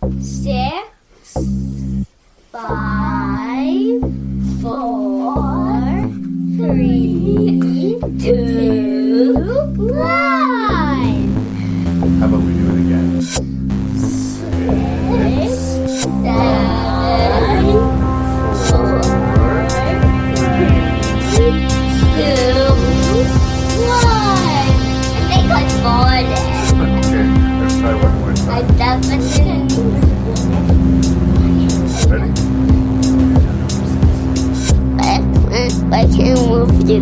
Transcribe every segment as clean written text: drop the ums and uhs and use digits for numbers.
6, 5, 4, 3, 2, 1. How about we do it again? 6, 7, 4, 3, 2, 1. I think I fallen. Okay, let's try one more I time. definitely Ready? I can move you.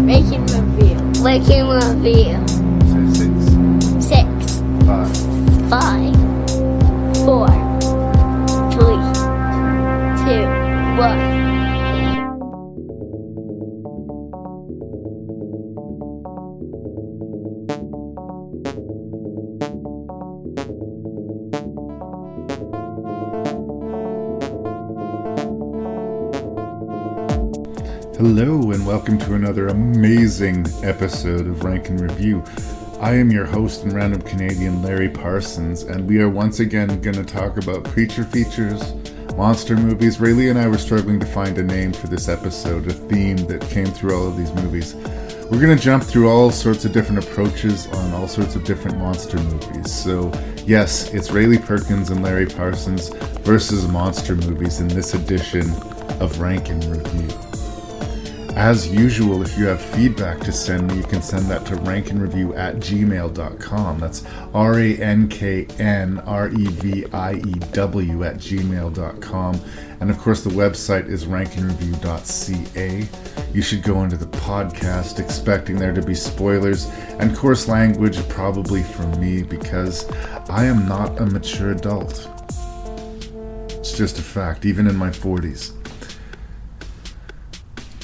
Making review. Making review. Say 6, 6, 5, 5, 4, 3, 2, 1. Hello and welcome to another amazing episode of Rank and Review. I am your host and random Canadian Larry Parsons, and we are once again going to talk about creature features, monster movies. Raylee and I were struggling to find a name for this episode, a theme that came through all of these movies. We're going to jump through all sorts of different approaches on all sorts of different monster movies. So yes, it's Raylee Perkins and Larry Parsons versus monster movies in this edition of Rank and Review. As usual, if you have feedback to send me, you can send that to ranknreview@gmail.com. That's ranknreview@gmail.com. And of course, the website is ranknreview.ca. You should go into the podcast expecting there to be spoilers and coarse language, probably from me, because I am not a mature adult. It's just a fact, even in my 40s.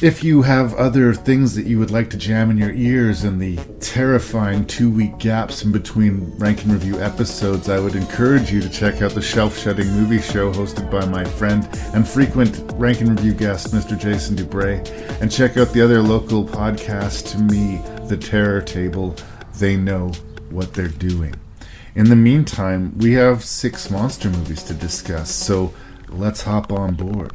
If you have other things that you would like to jam in your ears in the terrifying 2-week gaps in between Rank and Review episodes, I would encourage you to check out the Shelf-Shedding Movie Show hosted by my friend and frequent Rank and Review guest, Mr. Jason Dubray, and check out the other local podcast to me, The Terror Table. They know what they're doing. In the meantime, we have 6 monster movies to discuss, so let's hop on board.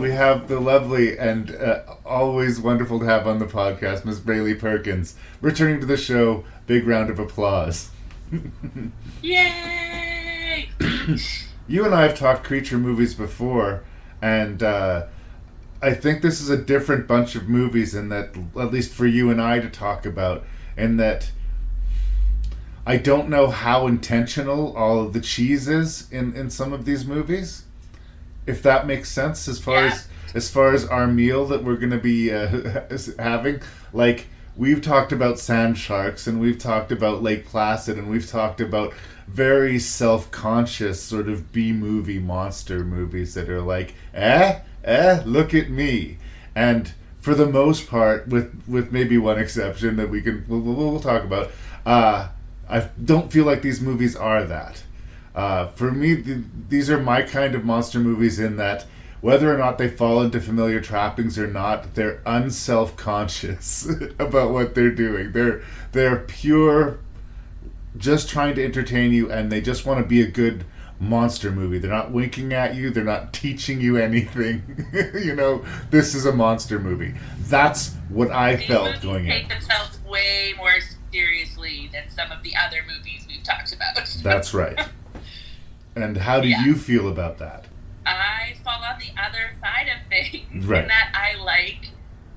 We have the lovely and always wonderful to have on the podcast, Miss Raylee Perkins, returning to the show. Big round of applause. Yay! You and I have talked creature movies before, and I think this is a different bunch of movies in that, at least for you and I to talk about, in that I don't know how intentional all of the cheese is in some of these movies. If that makes sense, as far as our meal that we're going to be having. Like, we've talked about Sand Sharks, and we've talked about Lake Placid, and we've talked about very self-conscious sort of B-movie monster movies that are like, look at me. And for the most part, with maybe one exception that we'll talk about, I don't feel like these movies are that. For me, these are my kind of monster movies in that whether or not they fall into familiar trappings or not, they're unself-conscious about what they're doing. They're pure, just trying to entertain you, and they just want to be a good monster movie. They're not winking at you. They're not teaching you anything. This is a monster movie. That's what I felt going in. These movies take themselves way more seriously than some of the other movies we've talked about. That's right. And how do you feel about that? I fall on the other side of things, right. In that I like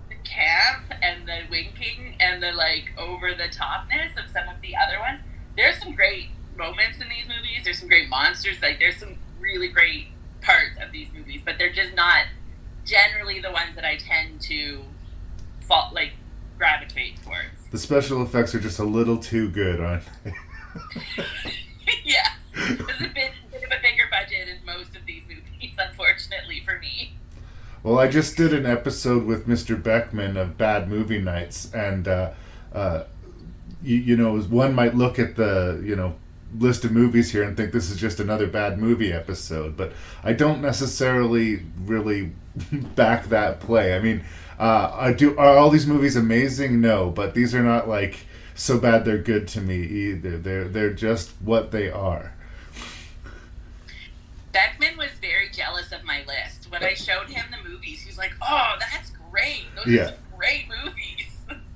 the camp and the winking and the over-the-topness of some of the other ones. There's some great moments in these movies. There's some great monsters. There's some really great parts of these movies, but they're just not generally the ones that I tend to gravitate towards. The special effects are just a little too good, aren't they? Yeah. There's a bit of a bigger budget in most of these movies, unfortunately for me. Well, I just did an episode with Mr. Beckman of Bad Movie Nights, and one might look at the list of movies here and think this is just another bad movie episode, but I don't necessarily really back that play. I mean, are all these movies amazing? No, but these are not like so bad they're good to me either. They're just what they are. Beckman was very jealous of my list. When I showed him the movies, he was like, "Oh, that's great. Those are some great movies."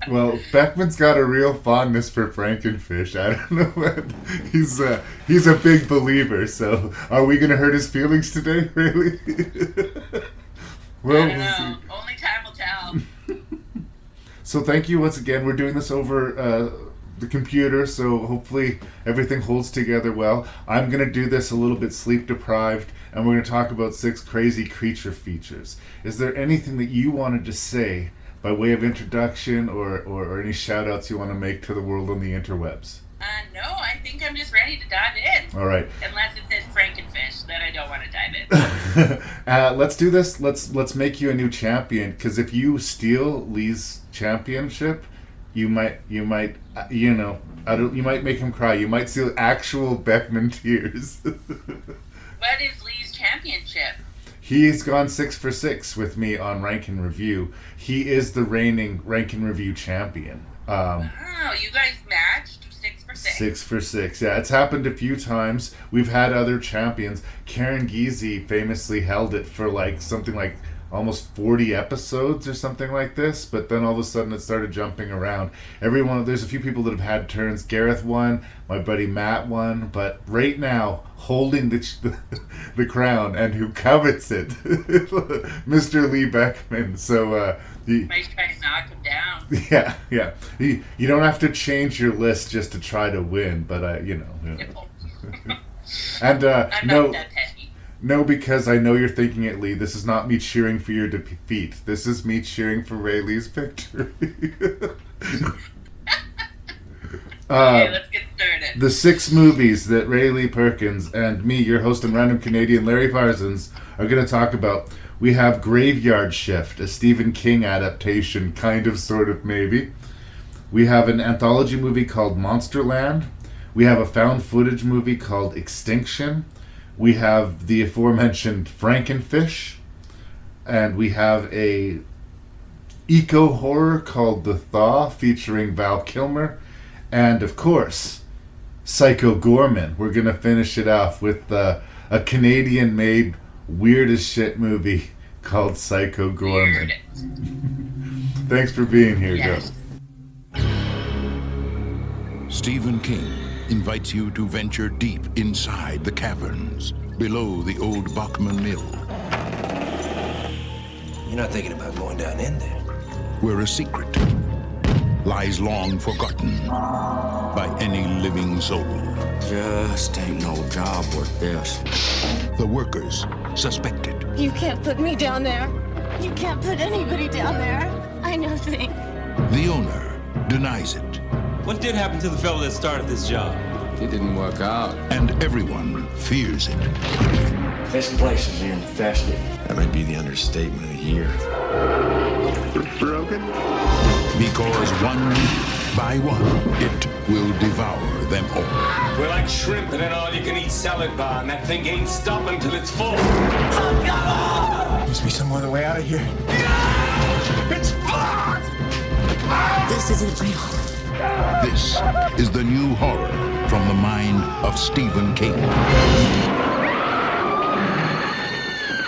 Well, Beckman's got a real fondness for Frankenfish. I don't know what he's a big believer. So, are we going to hurt his feelings today, really? Well, I don't know. Only time will tell. So, thank you once again. We're doing this over the computer, so hopefully everything holds together well. I'm going to do this a little bit sleep deprived, and we're going to talk about 6 crazy creature features. Is there anything that you wanted to say by way of introduction or any shout-outs you want to make to the world on the interwebs? No, I think I'm just ready to dive in. All right. Unless it says Frankenfish, then I don't want to dive in. Let's do this. Let's make you a new champion, because if you steal Lee's championship, you might you might make him cry. You might see actual Beckman tears. What is Lee's championship? He's gone 6 for 6 with me on Rank and Review. He is the reigning Rank and Review champion. Wow, you guys matched 6 for 6. 6 for 6, yeah. It's happened a few times. We've had other champions. Karen Giese famously held it for something like almost 40 episodes or something like this, but then all of a sudden it started jumping around. There's a few people that have had turns. Gareth won, my buddy Matt won, but right now, holding the crown and who covets it, Mr. Lee Beckman. So, might try to knock him down. Yeah. You don't have to change your list just to try to win, but And I'm not that petty. No, because I know you're thinking it, Lee. This is not me cheering for your defeat. This is me cheering for Raylee's victory. Okay, let's get started. The 6 movies that Raylee Perkins and me, your host and random Canadian Larry Parsons, are going to talk about. We have Graveyard Shift, a Stephen King adaptation, kind of, sort of, maybe. We have an anthology movie called Monsterland. We have a found footage movie called Extinction. We have the aforementioned Frankenfish, and we have a eco-horror called The Thaw featuring Val Kilmer, and of course, Psycho Goreman. We're going to finish it off with a Canadian-made weird as shit movie called Psycho Goreman. Thanks for being here, Yes. Joe. Stephen King invites you to venture deep inside the caverns below the old Bachman Mill, You're not thinking about going down in there. where a secret lies long forgotten by any living soul. Just ain't no job worth this. The workers suspected. You can't put me down there. You can't put anybody down there. I know things. The owner denies it, What did happen to the fellow that started this job? It didn't work out. and everyone fears it. This place is infested. That might be the understatement of the year. Because one by one, it will devour them all. We're like shrimp in an all-you-can-eat salad bar, and that thing ain't stopping till it's full. Must be some other way out of here. It's blood! This isn't real. This is the new horror from the mind of Stephen King.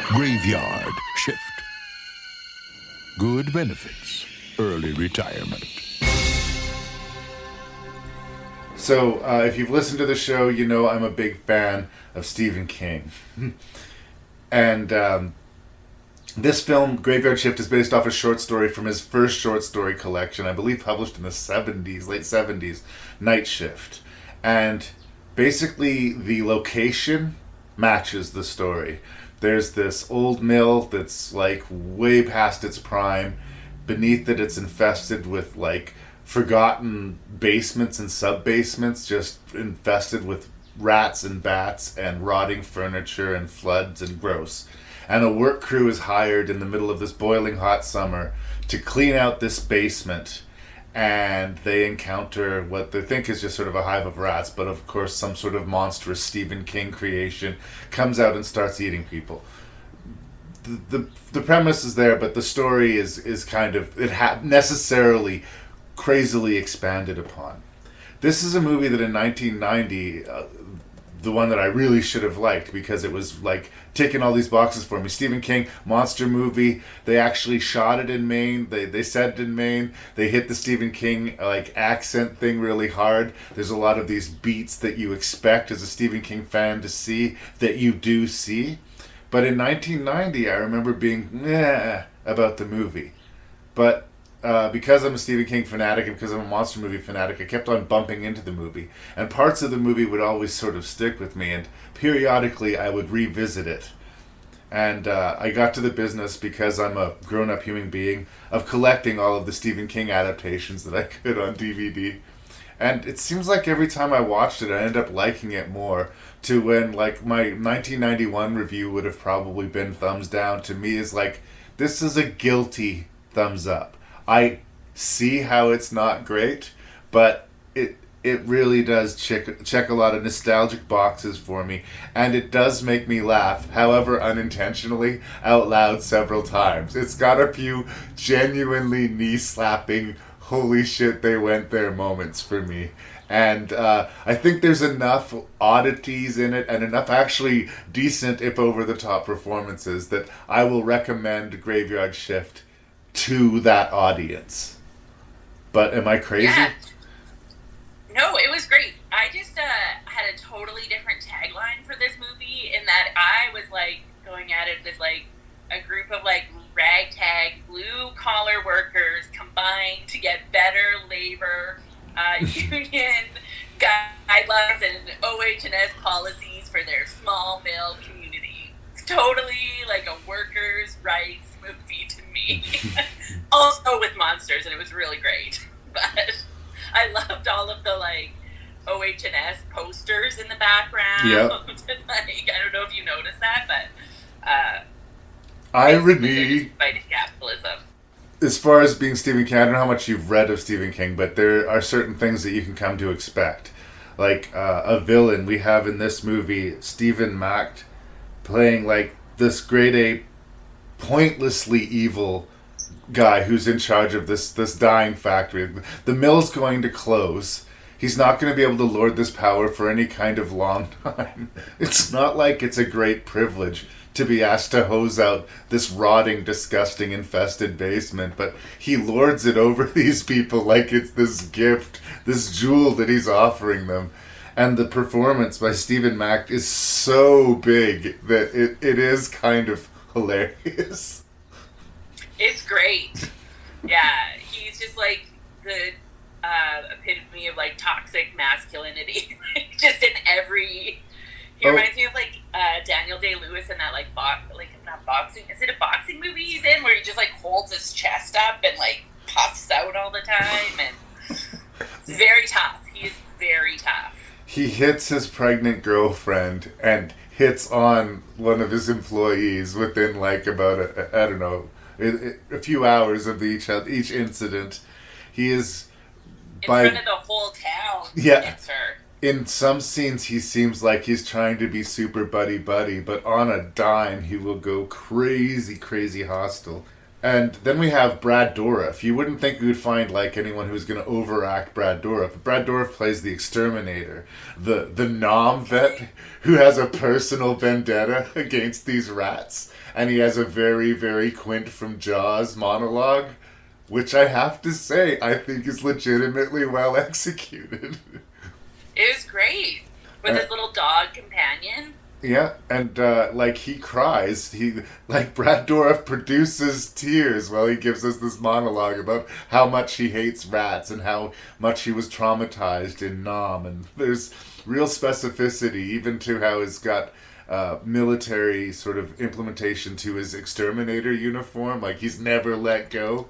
Graveyard Shift. Good benefits, early retirement. So, if you've listened to the show, you know I'm a big fan of Stephen King. And this film, Graveyard Shift, is based off a short story from his first short story collection, I believe published in the 70s, late 70s, Night Shift. And basically the location matches the story. There's this old mill that's like way past its prime. Beneath it, it's infested with like forgotten basements and sub-basements, just infested with rats and bats and rotting furniture and floods and gross. And a work crew is hired in the middle of this boiling hot summer to clean out this basement and they encounter what they think is just sort of a hive of rats, but of course some sort of monstrous Stephen King creation comes out and starts eating people. The premise is there, but the story is kind of necessarily crazily expanded upon. This is a movie that in 1990, the one that I really should have liked, because it was like ticking all these boxes for me. Stephen King, monster movie. They actually shot it in Maine. They set it in Maine. They hit the Stephen King like accent thing really hard. There's a lot of these beats that you expect as a Stephen King fan to see that you do see. But in 1990, I remember being meh about the movie. But because I'm a Stephen King fanatic and because I'm a monster movie fanatic, I kept on bumping into the movie. And parts of the movie would always sort of stick with me, and periodically I would revisit it. And I got to the business, because I'm a grown-up human being, of collecting all of the Stephen King adaptations that I could on DVD. And it seems like every time I watched it, I ended up liking it more. To when, like, my 1991 review would have probably been thumbs down, to me is like, this is a guilty thumbs up. I see how it's not great, but it really does check a lot of nostalgic boxes for me, and it does make me laugh, however unintentionally, out loud several times. It's got a few genuinely knee-slapping, holy shit, they went there moments for me. And I think there's enough oddities in it and enough actually decent, if over-the-top performances, that I will recommend Graveyard Shift to that audience. But am I crazy? Yeah. No, it was great. I just had a totally different tagline for this movie, in that I was like going at it as like a group of like ragtag blue-collar workers combined to get better labor union guidelines and OH&S policies for their small mill community. It's totally like a workers' rights movie to me. Also with monsters, and it was really great. But I loved all of the like OH&S posters in the background. Yep. Like, I don't know if you noticed that, but irony. Fighting capitalism. As far as being Stephen King, I don't know how much you've read of Stephen King, but there are certain things that you can come to expect. Like a villain we have in this movie, Stephen Macht, playing like this grade A, pointlessly evil guy who's in charge of this dying factory. The mill's going to close. He's not going to be able to lord this power for any kind of long time. It's not like it's a great privilege to be asked to hose out this rotting, disgusting, infested basement, but he lords it over these people like it's this gift, this jewel that he's offering them. And the performance by Stephen Macht is so big that it is kind of hilarious. It's great. Yeah, he's just like the epitome of like toxic masculinity. Just in every... He reminds me of like Daniel Day-Lewis in that like not boxing. Is it a boxing movie he's in where he just like holds his chest up and like puffs out all the time, and it's very tough. He is very tough. He hits his pregnant girlfriend and hits on one of his employees within like about a few hours of each incident. He is in front of the whole town. Yeah. Hits her. In some scenes, he seems like he's trying to be super buddy-buddy, but on a dime, he will go crazy, crazy hostile. And then we have Brad Dourif. You wouldn't think we would find like anyone who's going to overact Brad Dourif. But Brad Dourif plays the exterminator, the Nom vet who has a personal vendetta against these rats. And he has a very, very Quint from Jaws monologue, which I have to say, I think is legitimately well executed. It was great. With his little dog companion. Yeah, and like he cries. Brad Dourif produces tears while he gives us this monologue about how much he hates rats and how much he was traumatized in Nam. And there's real specificity even to how he's got military sort of implementation to his exterminator uniform. Like he's never let go.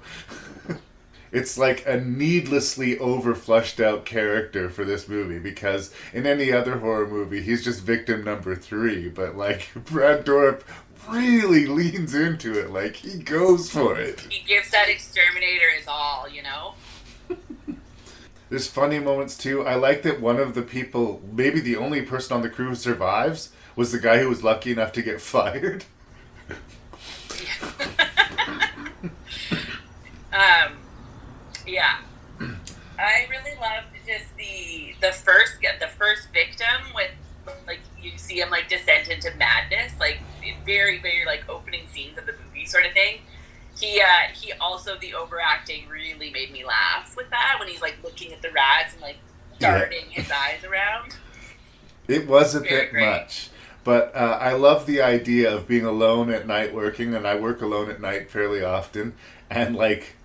It's like a needlessly over-flushed out character for this movie, because in any other horror movie, he's just victim number 3. But, like, Brad Dourif really leans into it. Like, he goes for it. He gives that exterminator his all, you know? There's funny moments too. I like that one of the people, maybe the only person on the crew who survives, was the guy who was lucky enough to get fired. Yeah. I really loved just the first victim with, like, you see him like descend into madness, like very, very like opening scenes of the movie sort of thing. He also, the overacting really made me laugh with that when he's like looking at the rats and like darting his eyes around. It was a Very bit great. much. But I love the idea of being alone at night working, and I work alone at night fairly often, and like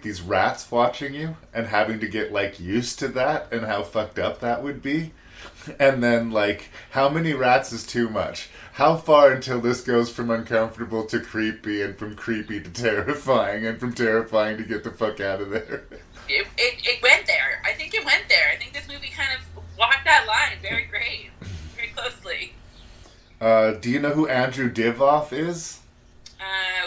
these rats watching you and having to get like used to that and how fucked up that would be. And then like, how many rats is too much? How far until this goes from uncomfortable to creepy, and from creepy to terrifying, and from terrifying to get the fuck out of there? It went there. I think it went there. I think this movie kind of walked that line very very closely. Do you know who Andrew Divoff is?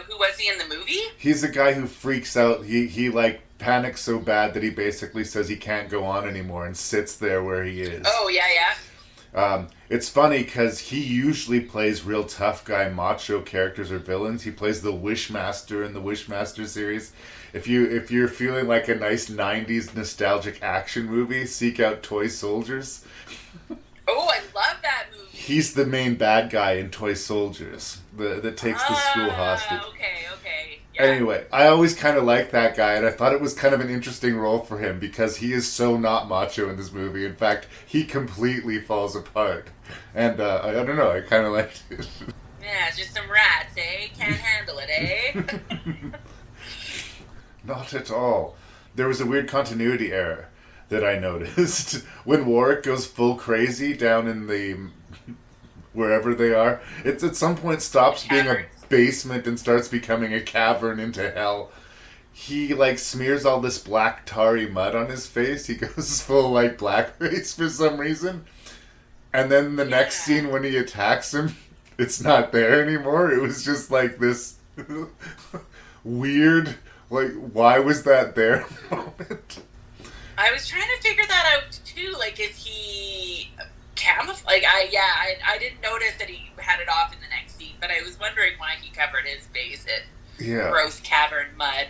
Who was he in the movie? He's the guy who freaks out. He like panics so bad that he basically says he can't go on anymore and sits there where he is. Oh, yeah. It's funny because he usually plays real tough guy macho characters or villains. He plays the Wishmaster in the Wishmaster series. If you're feeling like a nice 90s nostalgic action movie, seek out Toy Soldiers. Oh, I love that movie. He's the main bad guy in Toy Soldiers that takes the school hostage. Okay. Yeah. Anyway, I always kind of liked that guy, and I thought it was kind of an interesting role for him because he is so not macho in this movie. In fact, he completely falls apart. And I don't know, I kind of liked it. Yeah, it's just some rats, eh? Can't handle it, eh? Not at all. There was a weird continuity error that I noticed. When Warwick goes full crazy down in the... wherever they are, it at some point stops being a basement and starts becoming a cavern into hell. He like smears all this black tarry mud on his face. He goes full like blackface for some reason. And then the next scene when he attacks him, it's not there anymore. It was just like this weird, like, why was that there moment. I was trying to figure that out too. Like, is he camouflage? Like, I didn't notice that he had it off in the next scene, but I was wondering why he covered his face in gross cavern mud.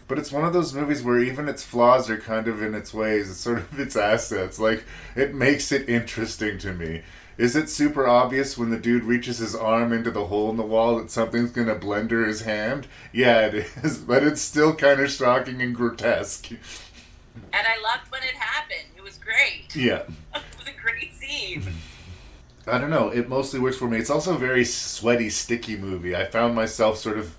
But it's one of those movies where even its flaws are kind of in its ways. It's sort of its assets. Like, it makes it interesting to me. Is it super obvious when the dude reaches his arm into the hole in the wall that something's going to blender his hand? Yeah, it is. But it's still kind of shocking and grotesque. And I loved when it happened. It was great. Yeah. It was a great scene. I don't know. It mostly works for me. It's also a very sweaty, sticky movie. I found myself sort of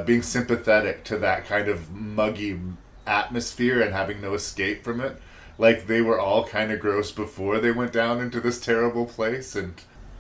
being sympathetic to that kind of muggy atmosphere and having no escape from it. Like, they were all kind of gross before they went down into this terrible place, and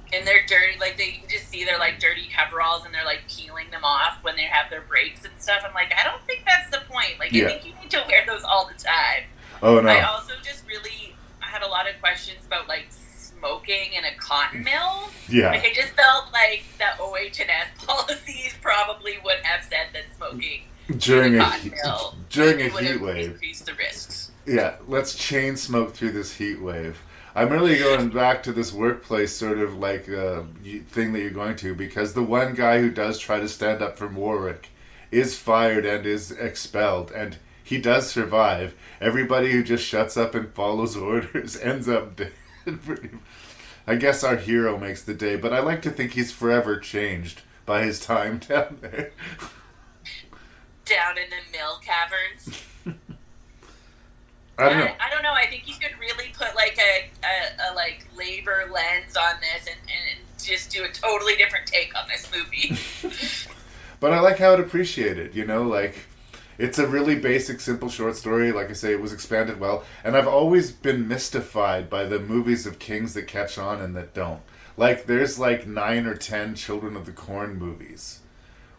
they're dirty, like, you can just see their, like, dirty coveralls, and they're, like, peeling them off when they have their breaks and stuff. I'm like, I don't think that's the point. Like, I think you need to wear those all the time. Oh, no. I also just really had a lot of questions about, like, smoking in a cotton mill. Yeah. Like, I just felt like the OH&S policies probably would have said that smoking during in a a cotton mill would heat have wave. increased the risks. Yeah, let's chain smoke through this heat wave. I'm really going back to this workplace sort of like thing that you're going to, because the one guy who does try to stand up for Warwick is fired and is expelled, and he does survive. Everybody who just shuts up and follows orders ends up dead. I guess our hero makes the day, but I like to think he's forever changed by his time down there. Down in the mill caverns. I don't know. I don't know. I think you could really put like a like labor lens on this and just do a totally different take on this movie. But I like how it appreciated, you know, like, it's a really basic, simple short story. Like I say, it was expanded well. And I've always been mystified by the movies of kings that catch on and that don't. Like, there's like 9 or 10 Children of the Corn movies.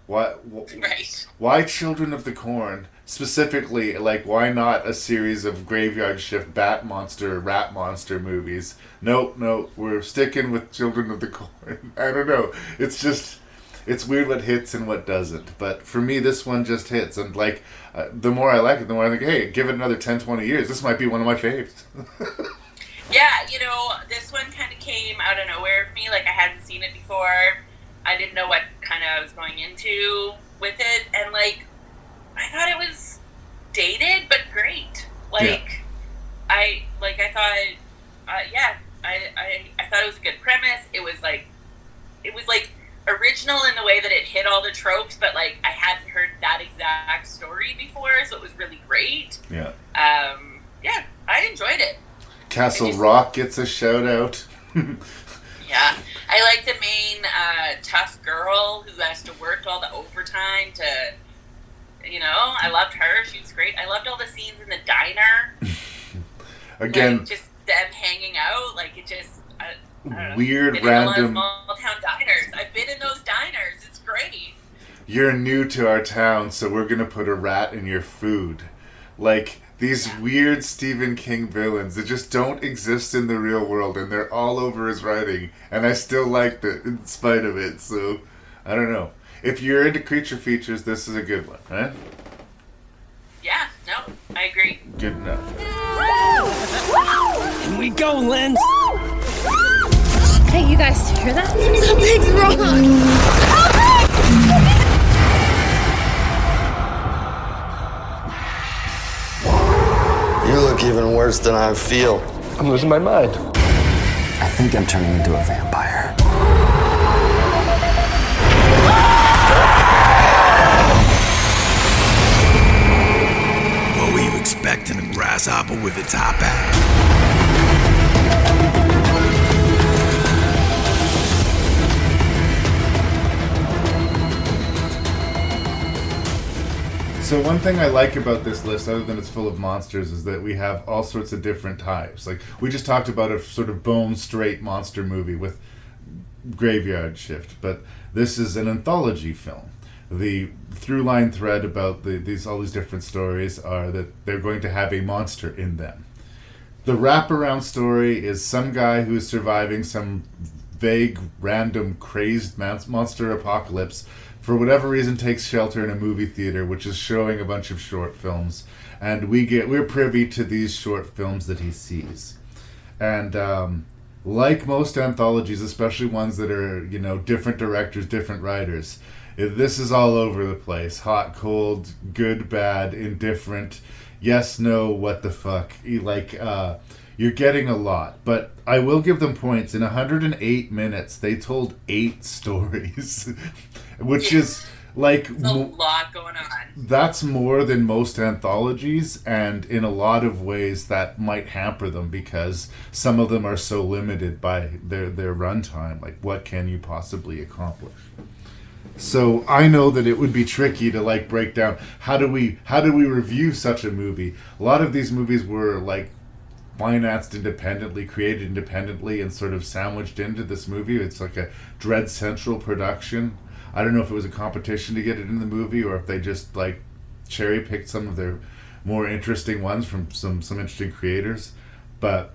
Right. Why Children of the Corn? Specifically, like, why not a series of Graveyard Shift Bat Monster, Rat Monster movies? No, we're sticking with Children of the Corn. I don't know. It's just... it's weird what hits and what doesn't. But for me, this one just hits. And like, the more I like it, the more I think, hey, give it another 10, 20 years. This might be one of my faves. Yeah, you know, this one kind of came out of nowhere for me. Like, I hadn't seen it before. I didn't know what kind of I was going into with it. And, like, I thought it was dated, but great. Like, I thought it was a good premise. It was like original in the way that it hit all the tropes, but like I hadn't heard that exact story before, so it was really great. Yeah. I enjoyed it. Castle Rock gets a shout out. Yeah, I like the main tough girl who has to work all the overtime to, you know, I loved her. She was great. I loved all the scenes in the diner. Again, like, just them hanging out, like it just I don't know, weird random small town diners. I've been in those diners. It's great. You're new to our town, so we're gonna put a rat in your food. Like these weird Stephen King villains that just don't exist in the real world, and they're all over his writing, and I still liked it in spite of it. So I don't know. If you're into creature features, this is a good one, right? Yeah, no, I agree. Good enough. Here we go, Lynn. Hey, you guys hear that? Something's wrong. You look even worse than I feel. I'm losing my mind. I think I'm turning into a vampire. What were you expecting, a grasshopper with its top hat? So one thing I like about this list, other than it's full of monsters, is that we have all sorts of different types. Like, we just talked about a sort of bone-straight monster movie with Graveyard Shift, but this is an anthology film. The through-line thread about all these different stories are that they're going to have a monster in them. The wraparound story is some guy who's surviving some vague, random, crazed monster apocalypse, for whatever reason takes shelter in a movie theater, which is showing a bunch of short films, and we're privy to these short films that he sees. And like most anthologies, especially ones that are, you know, different directors, different writers, this is all over the place. Hot, cold, good, bad, indifferent, yes, no, what the fuck. You're getting a lot, but I will give them points. In 108 minutes, they told 8 stories, which is like... There's a lot going on. That's more than most anthologies, and in a lot of ways that might hamper them because some of them are so limited by their runtime. Like, what can you possibly accomplish? So I know that it would be tricky to like break down how do we review such a movie. A lot of these movies were like financed independently, created independently, and sort of sandwiched into this movie. It's like a Dread Central production. I don't know if it was a competition to get it in the movie or if they just like cherry picked some of their more interesting ones from some interesting creators. But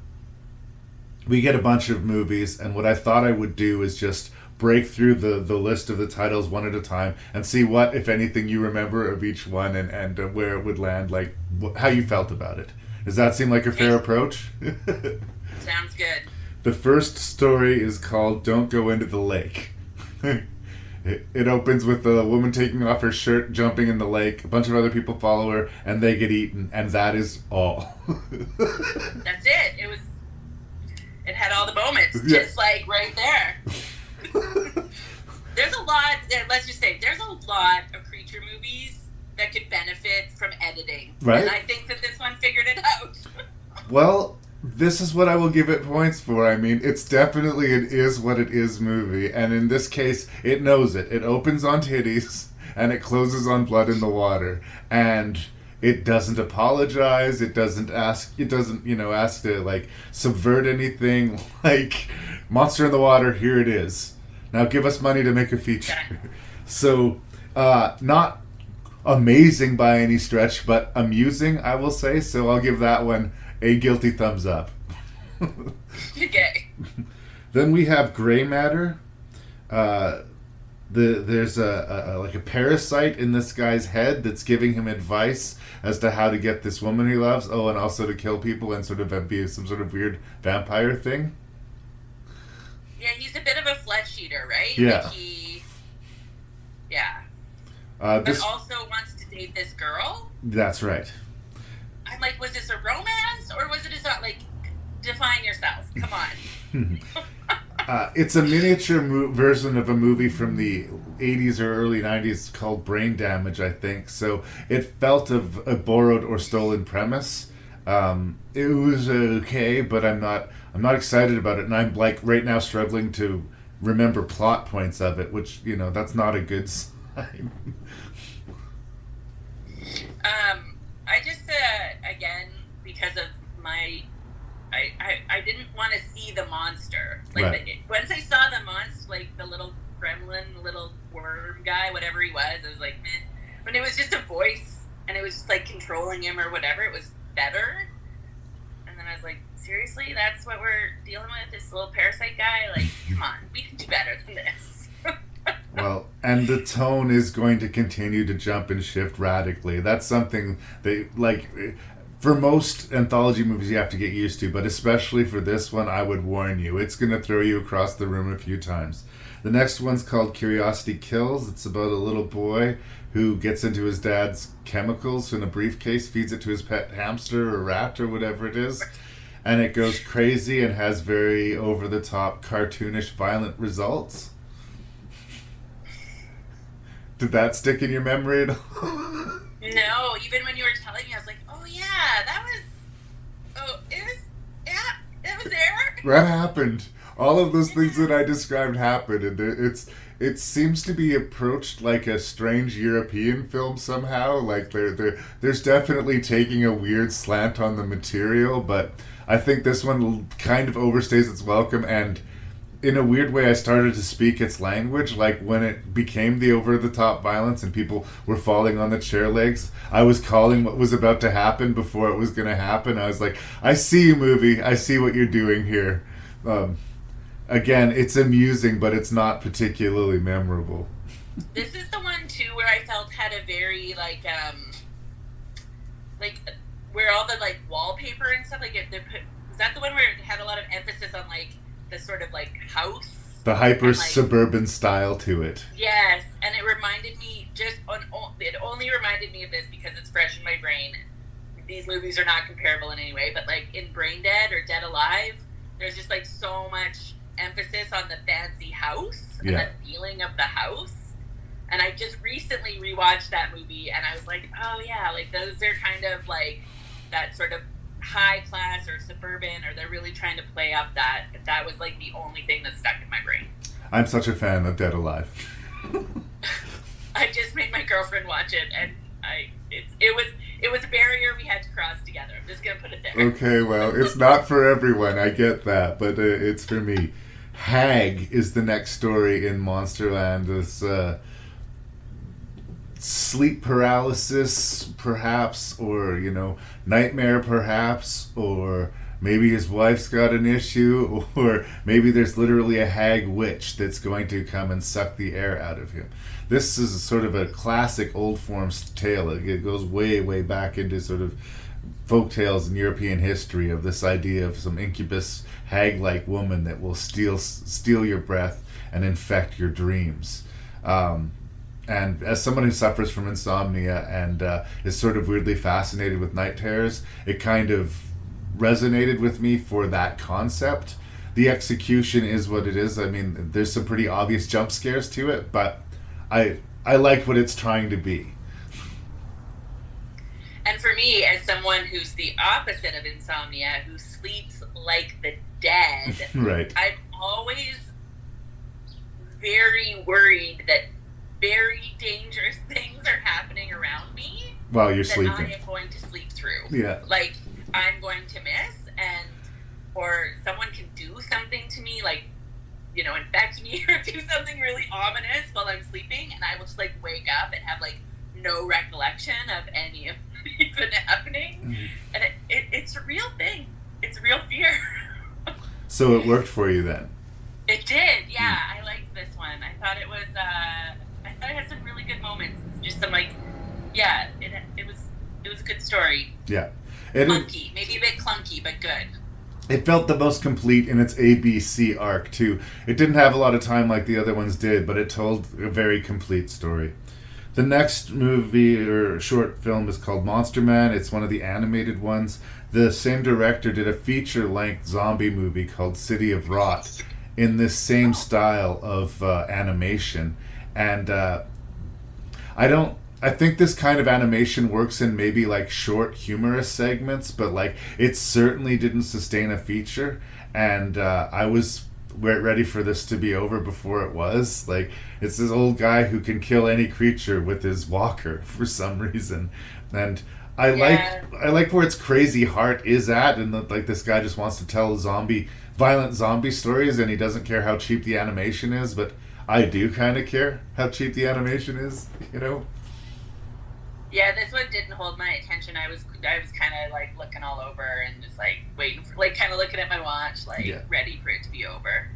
we get a bunch of movies, and what I thought I would do is just break through the list of the titles one at a time and see what, if anything, you remember of each one and where it would land, like how you felt about it. Does that seem like a fair approach? Sounds good. The first story is called Don't Go Into the Lake. It opens with a woman taking off her shirt, jumping in the lake. A bunch of other people follow her, and they get eaten, and that is all. That's it. It had all the moments, just like right there. There's a lot, let's just say, there's a lot of creature movies that could benefit from editing. Right. And I think that this one figured it out. Well, this is what I will give it points for. I mean, it's definitely an is what it is movie, and in this case, it knows it. It opens on titties, and it closes on blood in the water, and it doesn't apologize. It doesn't ask to like subvert anything. Like, monster in the water, here it is. Now give us money to make a feature. So, not amazing by any stretch, but amusing, I will say. So I'll give that one a guilty thumbs up. Okay. Then we have Gray Matter. there's a like a parasite in this guy's head that's giving him advice as to how to get this woman he loves. Oh, and also to kill people and sort of be some sort of weird vampire thing. Yeah, he's a bit of a flesh eater, right? Yeah. Like but also wants to date this girl. That's right. I'm like, was this a romance or was it just like define yourself? Come on. It's a miniature version of a movie from the 80s or early 90s called Brain Damage, I think. So it felt of a borrowed or stolen premise. It was okay, but I'm not excited about it, and I'm like right now struggling to remember plot points of it, which, you know, that's not a good sign. I just again, because of my I didn't want to see the monster. Like right. Once I saw the monster, like the little gremlin, little worm guy, whatever he was, I was like, meh. When it was just a voice and it was just like controlling him or whatever, it was better. And then I was like, seriously, that's what we're dealing with? This little parasite guy? Like, come on, we can do better than this. Well, and the tone is going to continue to jump and shift radically. That's something they like. For most anthology movies, you have to get used to, but especially for this one, I would warn you. It's going to throw you across the room a few times. The next one's called Curiosity Kills. It's about a little boy who gets into his dad's chemicals in a briefcase, feeds it to his pet hamster or rat or whatever it is, and it goes crazy and has very over-the-top, cartoonish, violent results. Did that stick in your memory at all? No, even when you were telling me, I was like, oh yeah, it was there. That happened. All of those things that I described happened, and it seems to be approached like a strange European film somehow. Like there's definitely taking a weird slant on the material, but I think this one kind of overstays its welcome, and in a weird way I started to speak its language. Like when it became the over-the-top violence and people were falling on the chair legs, I was calling what was about to happen before it was going to happen. I was like, I see you, movie. I see what you're doing here. Again, it's amusing, but it's not particularly memorable. This is the one too where I felt had a very like where all the like wallpaper and stuff like is that the one where it had a lot of emphasis on like the sort of like house, the hyper suburban style to it. Yes, and it reminded me it only reminded me of this because it's fresh in my brain. These movies are not comparable in any way, but like in Brain Dead or Dead Alive, there's just like so much emphasis on the fancy house and the feeling of the house. And I just recently rewatched that movie and I was like, oh yeah, like those are kind of like that sort of high class or suburban, or they're really trying to play up that was like the only thing that stuck in my brain. I'm such a fan of Dead Alive. I just made my girlfriend watch it, and it was a barrier we had to cross together. I'm just gonna put it there. Okay, well, it's not for everyone, I get that, but it's for me. Hag is the next story in Monsterland. This sleep paralysis, perhaps, or, you know, nightmare, perhaps, or maybe his wife's got an issue, or maybe there's literally a hag witch that's going to come and suck the air out of him. This is sort of a classic old form tale. It goes way, way back into sort of folk tales in European history of this idea of some incubus hag-like woman that will steal your breath and infect your dreams. And as someone who suffers from insomnia and is sort of weirdly fascinated with night terrors, it kind of resonated with me for that concept. The execution is what it is. I mean, there's some pretty obvious jump scares to it, but I like what it's trying to be. And for me, as someone who's the opposite of insomnia, who sleeps like the dead, right. I'm always very worried that very dangerous things are happening around me while you're that sleeping. I am going to sleep through. Yeah. Like, I'm going to miss, or someone can do something to me, like, you know, infect me or do something really ominous while I'm sleeping, and I will just, like, wake up and have, like, no recollection of any of it even happening. Mm-hmm. And it's a real thing. It's a real fear. So it worked for you then? It did, yeah. I liked this one. I thought it was really good moments. Just some like, yeah, it was a good story. Yeah. Clunky, maybe a bit clunky, but good. It felt the most complete in its ABC arc, too. It didn't have a lot of time like the other ones did, but it told a very complete story. The next movie or short film is called Monster Man. It's one of the animated ones. The same director did a feature-length zombie movie called City of Rot in this same style of animation. And I think this kind of animation works in maybe like short humorous segments, but like it certainly didn't sustain a feature. And I was ready for this to be over before it was. Like, it's this old guy who can kill any creature with his walker for some reason. And I like where its crazy heart is at, and that like this guy just wants to tell violent zombie stories, and he doesn't care how cheap the animation is. But I do kind of care how cheap the animation is, you know. Yeah, this one didn't hold my attention. I was kind of like looking all over and just like waiting for, like, kind of looking at my watch, like ready for it to be over.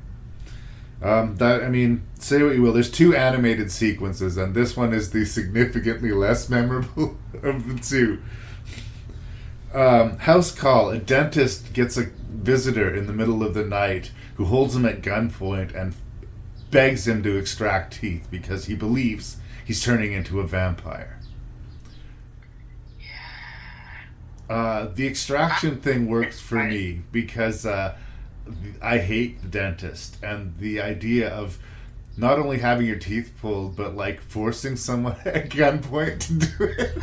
Say what you will. There's 2 animated sequences, and this one is the significantly less memorable of the 2. House Call. A dentist gets a visitor in the middle of the night who holds him at gunpoint and begs him to extract teeth because he believes he's turning into a vampire. The extraction thing works for me because I hate the dentist, and the idea of not only having your teeth pulled but like forcing someone at gunpoint to do it.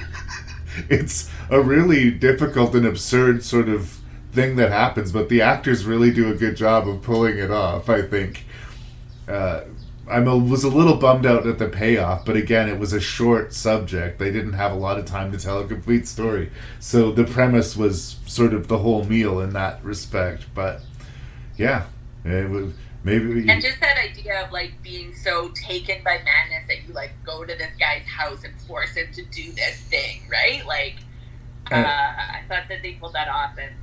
It's a really difficult and absurd sort of thing that happens, but the actors really do a good job of pulling it off, I think. Was a little bummed out at the payoff, but again, it was a short subject. They didn't have a lot of time to tell a complete story. So the premise was sort of the whole meal in that respect. But yeah, it was maybe. And just that idea of like being so taken by madness that you like go to this guy's house and force him to do this thing, right? Like, I thought that they pulled that off, and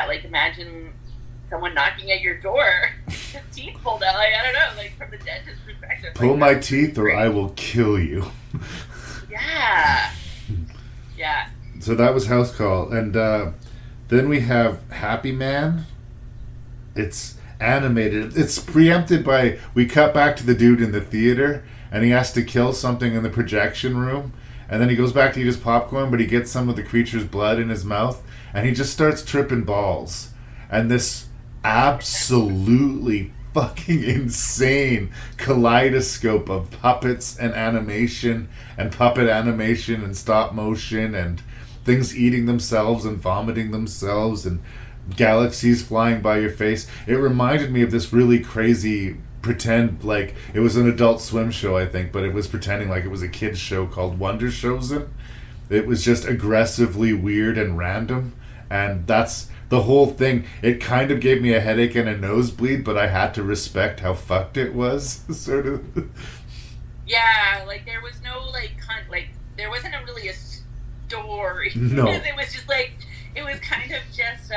like imagine someone knocking at your door, teeth pulled out. Like, I don't know, like from the dentist's perspective. Pull like, my teeth, or I will kill you. Yeah. Yeah. So that was House Call, and then we have Happy Man. It's animated. It's preempted by, we cut back to the dude in the theater, and he has to kill something in the projection room, and then he goes back to eat his popcorn, but he gets some of the creature's blood in his mouth, and he just starts tripping balls. And this absolutely fucking insane kaleidoscope of puppets and animation and puppet animation and stop motion and things eating themselves and vomiting themselves and galaxies flying by your face. It reminded me of this really crazy pretend, like it was an Adult Swim show, I think, but it was pretending like it was a kid's show called Wonder Chosen. It was just aggressively weird and random, and that's the whole thing. It kind of gave me a headache and a nosebleed, but I had to respect how fucked it was, sort of. Yeah, like there was no there wasn't really a story. No. It was just like, it was kind of just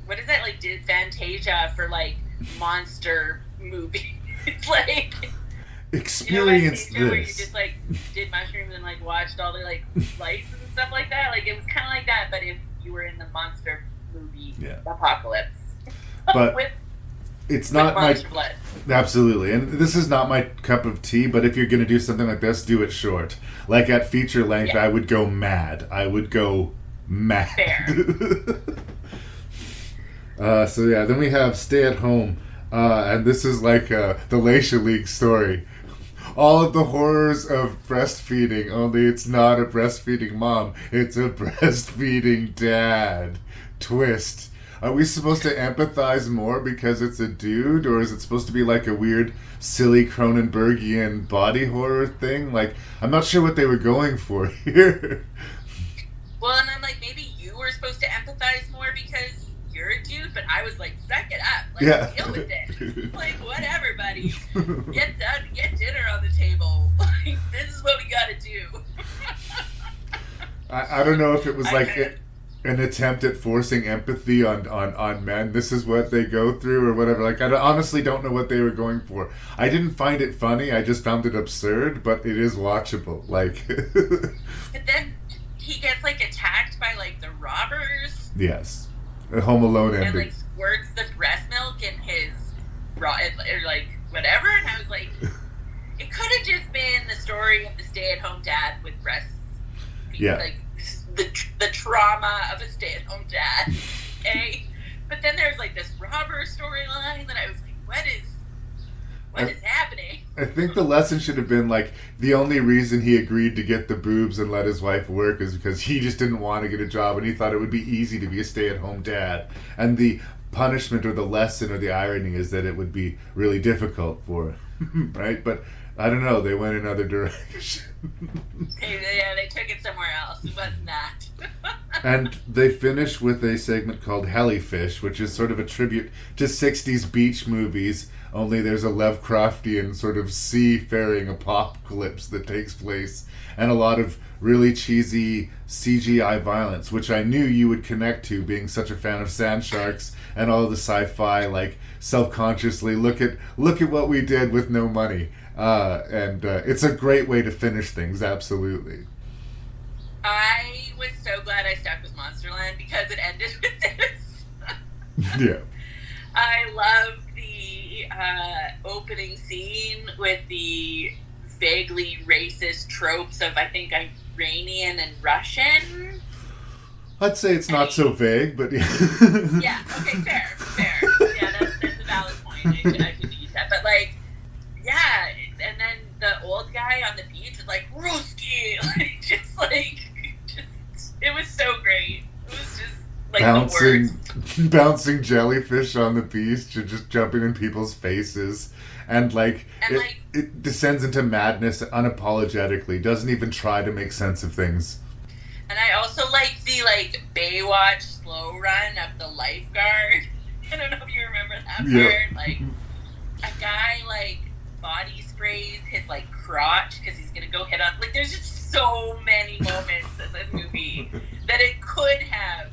what is that, like, did Fantasia for like monster movies. Like, experience this. Where you this. just like did mushrooms and like watched all the like lights and stuff like that. Like, it was kind of like that, but if you were in the monster movie apocalypse. But it's not my blood. Absolutely, and this is not my cup of tea. But if you're going to do something like this, do it short. Like at feature length, I would go mad. Fair. Then we have Stay at Home, and this is like the Leisha League story. All of the horrors of breastfeeding, only it's not a breastfeeding mom, it's a breastfeeding dad. Twist. Are we supposed to empathize more because it's a dude, or is it supposed to be like a weird, silly Cronenbergian body horror thing? Like, I'm not sure what they were going for here. Well, and I'm like, maybe you were supposed to empathize more because you're a dude, but I was like, suck it up. Like, deal with it. Like, whatever, buddy. Get dinner on the table. Like, this is what we gotta do. I don't know if it was like an attempt at forcing empathy on men. This is what they go through or whatever. Like, I honestly don't know what they were going for. I didn't find it funny. I just found it absurd, but it is watchable. Like, but then he gets like attacked by like the robbers. Yes, a Home Alone ending. And like squirts the breast milk in his or like whatever. And I was like, it could have just been the story of the stay-at-home dad with breasts. Yeah. Like the trauma of a stay-at-home dad. Okay? But then there's like this robber storyline that I was like, what is happening? I think the lesson should have been like, the only reason he agreed to get the boobs and let his wife work is because he just didn't want to get a job and he thought it would be easy to be a stay-at-home dad. And the punishment or the lesson or the irony is that it would be really difficult for him. Right? But I don't know, they went another direction. Yeah, they took it somewhere else. It wasn't that. And they finish with a segment called Hellyfish, which is sort of a tribute to 60s beach movies, only there's a Lovecraftian sort of seafaring apocalypse that takes place, and a lot of really cheesy CGI violence, which I knew you would connect to, being such a fan of sand sharks and all the sci-fi, like, self-consciously, look at what we did with no money. And it's a great way to finish things, absolutely. I was so glad I stuck with Monsterland because it ended with this. Yeah. I love the opening scene with the vaguely racist tropes of, I think, Iranian and Russian. I'd say it's not so vague, but yeah. Yeah, okay, fair. Yeah, that's a valid point. I could use that. But, like, yeah, and then the old guy on the beach was like, Ruski! It was so great. It was just, like, bouncing jellyfish on the beach, just jumping in people's faces. And, it descends into madness unapologetically, doesn't even try to make sense of things. And I also like the, Baywatch slow run of the lifeguard. I don't know if you remember that part. Like, a guy, body sprays his, crotch because he's going to go hit on... there's just so many moments in this movie that it could have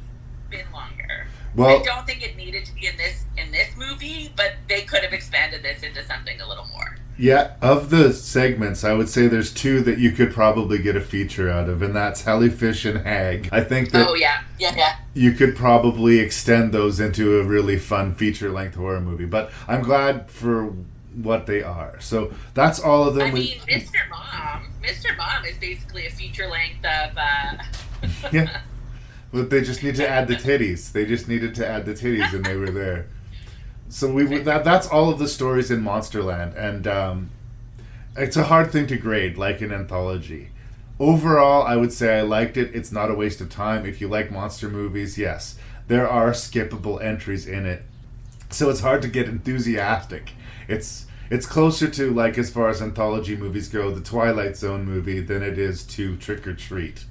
been longer. Well, I don't think it needed to be in this movie, but they could have expanded this into something a little more. Yeah, of the segments, I would say there's two that you could probably get a feature out of, and that's Hellyfish and Hag. I think that you could probably extend those into a really fun feature-length horror movie, but I'm glad for what they are. So that's all of them. I mean, Mr. Mom is basically a feature-length of... Yeah. But they just need to add the titties. They just needed to add the titties, and they were there. So that's all of the stories in Monsterland, and it's a hard thing to grade, like an anthology. Overall, I would say I liked it. It's not a waste of time. If you like monster movies, yes, there are skippable entries in it, so it's hard to get enthusiastic. It's closer to, as far as anthology movies go, the Twilight Zone movie than it is to Trick or Treat.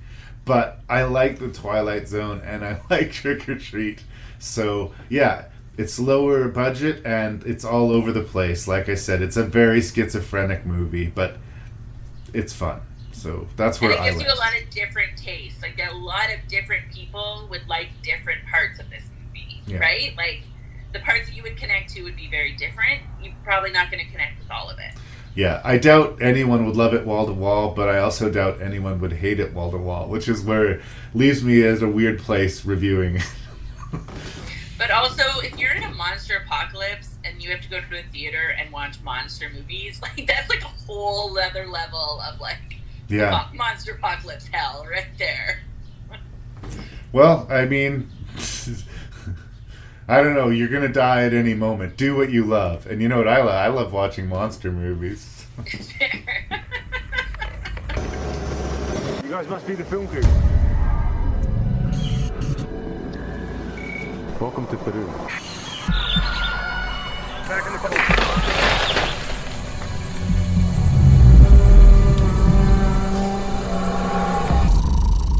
But I like the Twilight Zone, and I like Trick or Treat. So, yeah, it's lower budget, and it's all over the place. Like I said, it's a very schizophrenic movie, but it's fun. So that's where I like. And it gives you a lot of different tastes. A lot of different people would like different parts of this movie, right? The parts that you would connect to would be very different. You're probably not going to connect with all of it. Yeah, I doubt anyone would love it wall to wall, but I also doubt anyone would hate it wall to wall, which is where it leaves me as a weird place reviewing. But also, if you're in a monster apocalypse and you have to go to a theater and watch monster movies, that's a whole other level of monster apocalypse hell right there. Well, I mean, I don't know. You're gonna die at any moment. Do what you love, and you know what I love? I love watching monster movies. You guys must be the film crew. Welcome to Peru. Back in the boat.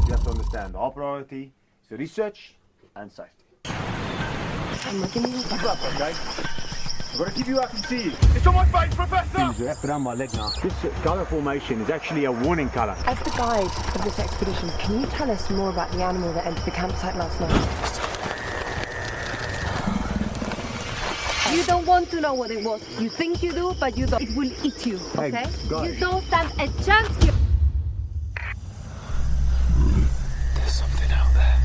You have to understand, our priority is research and safety. I'm looking at you. Keep up, okay? I've got to keep you I can see you. It's on my face, Professor! Things are effing on my leg now. This colour formation is actually a warning colour. As the guide of this expedition, can you tell us more about the animal that entered the campsite last night? You don't want to know what it was. You think you do, but you don't. It will eat you, okay? Hey, you don't stand a chance here. There's something out there.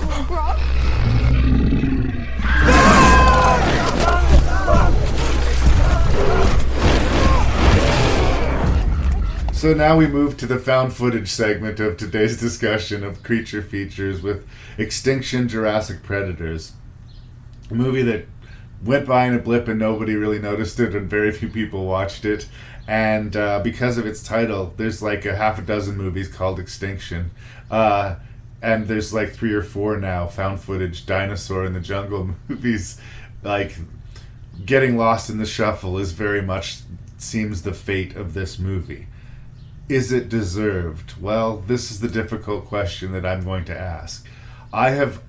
Oh, bro. So now we move to the found footage segment of today's discussion of creature features with Extinction, Jurassic Predators. A movie that went by in a blip and nobody really noticed it and very few people watched it. And because of its title, there's like a half a dozen movies called Extinction. And there's like 3 or 4 now found footage dinosaur in the jungle movies. Like, getting lost in the shuffle is very much seems the fate of this movie. Is it deserved? Well, this is the difficult question that I'm going to ask. I have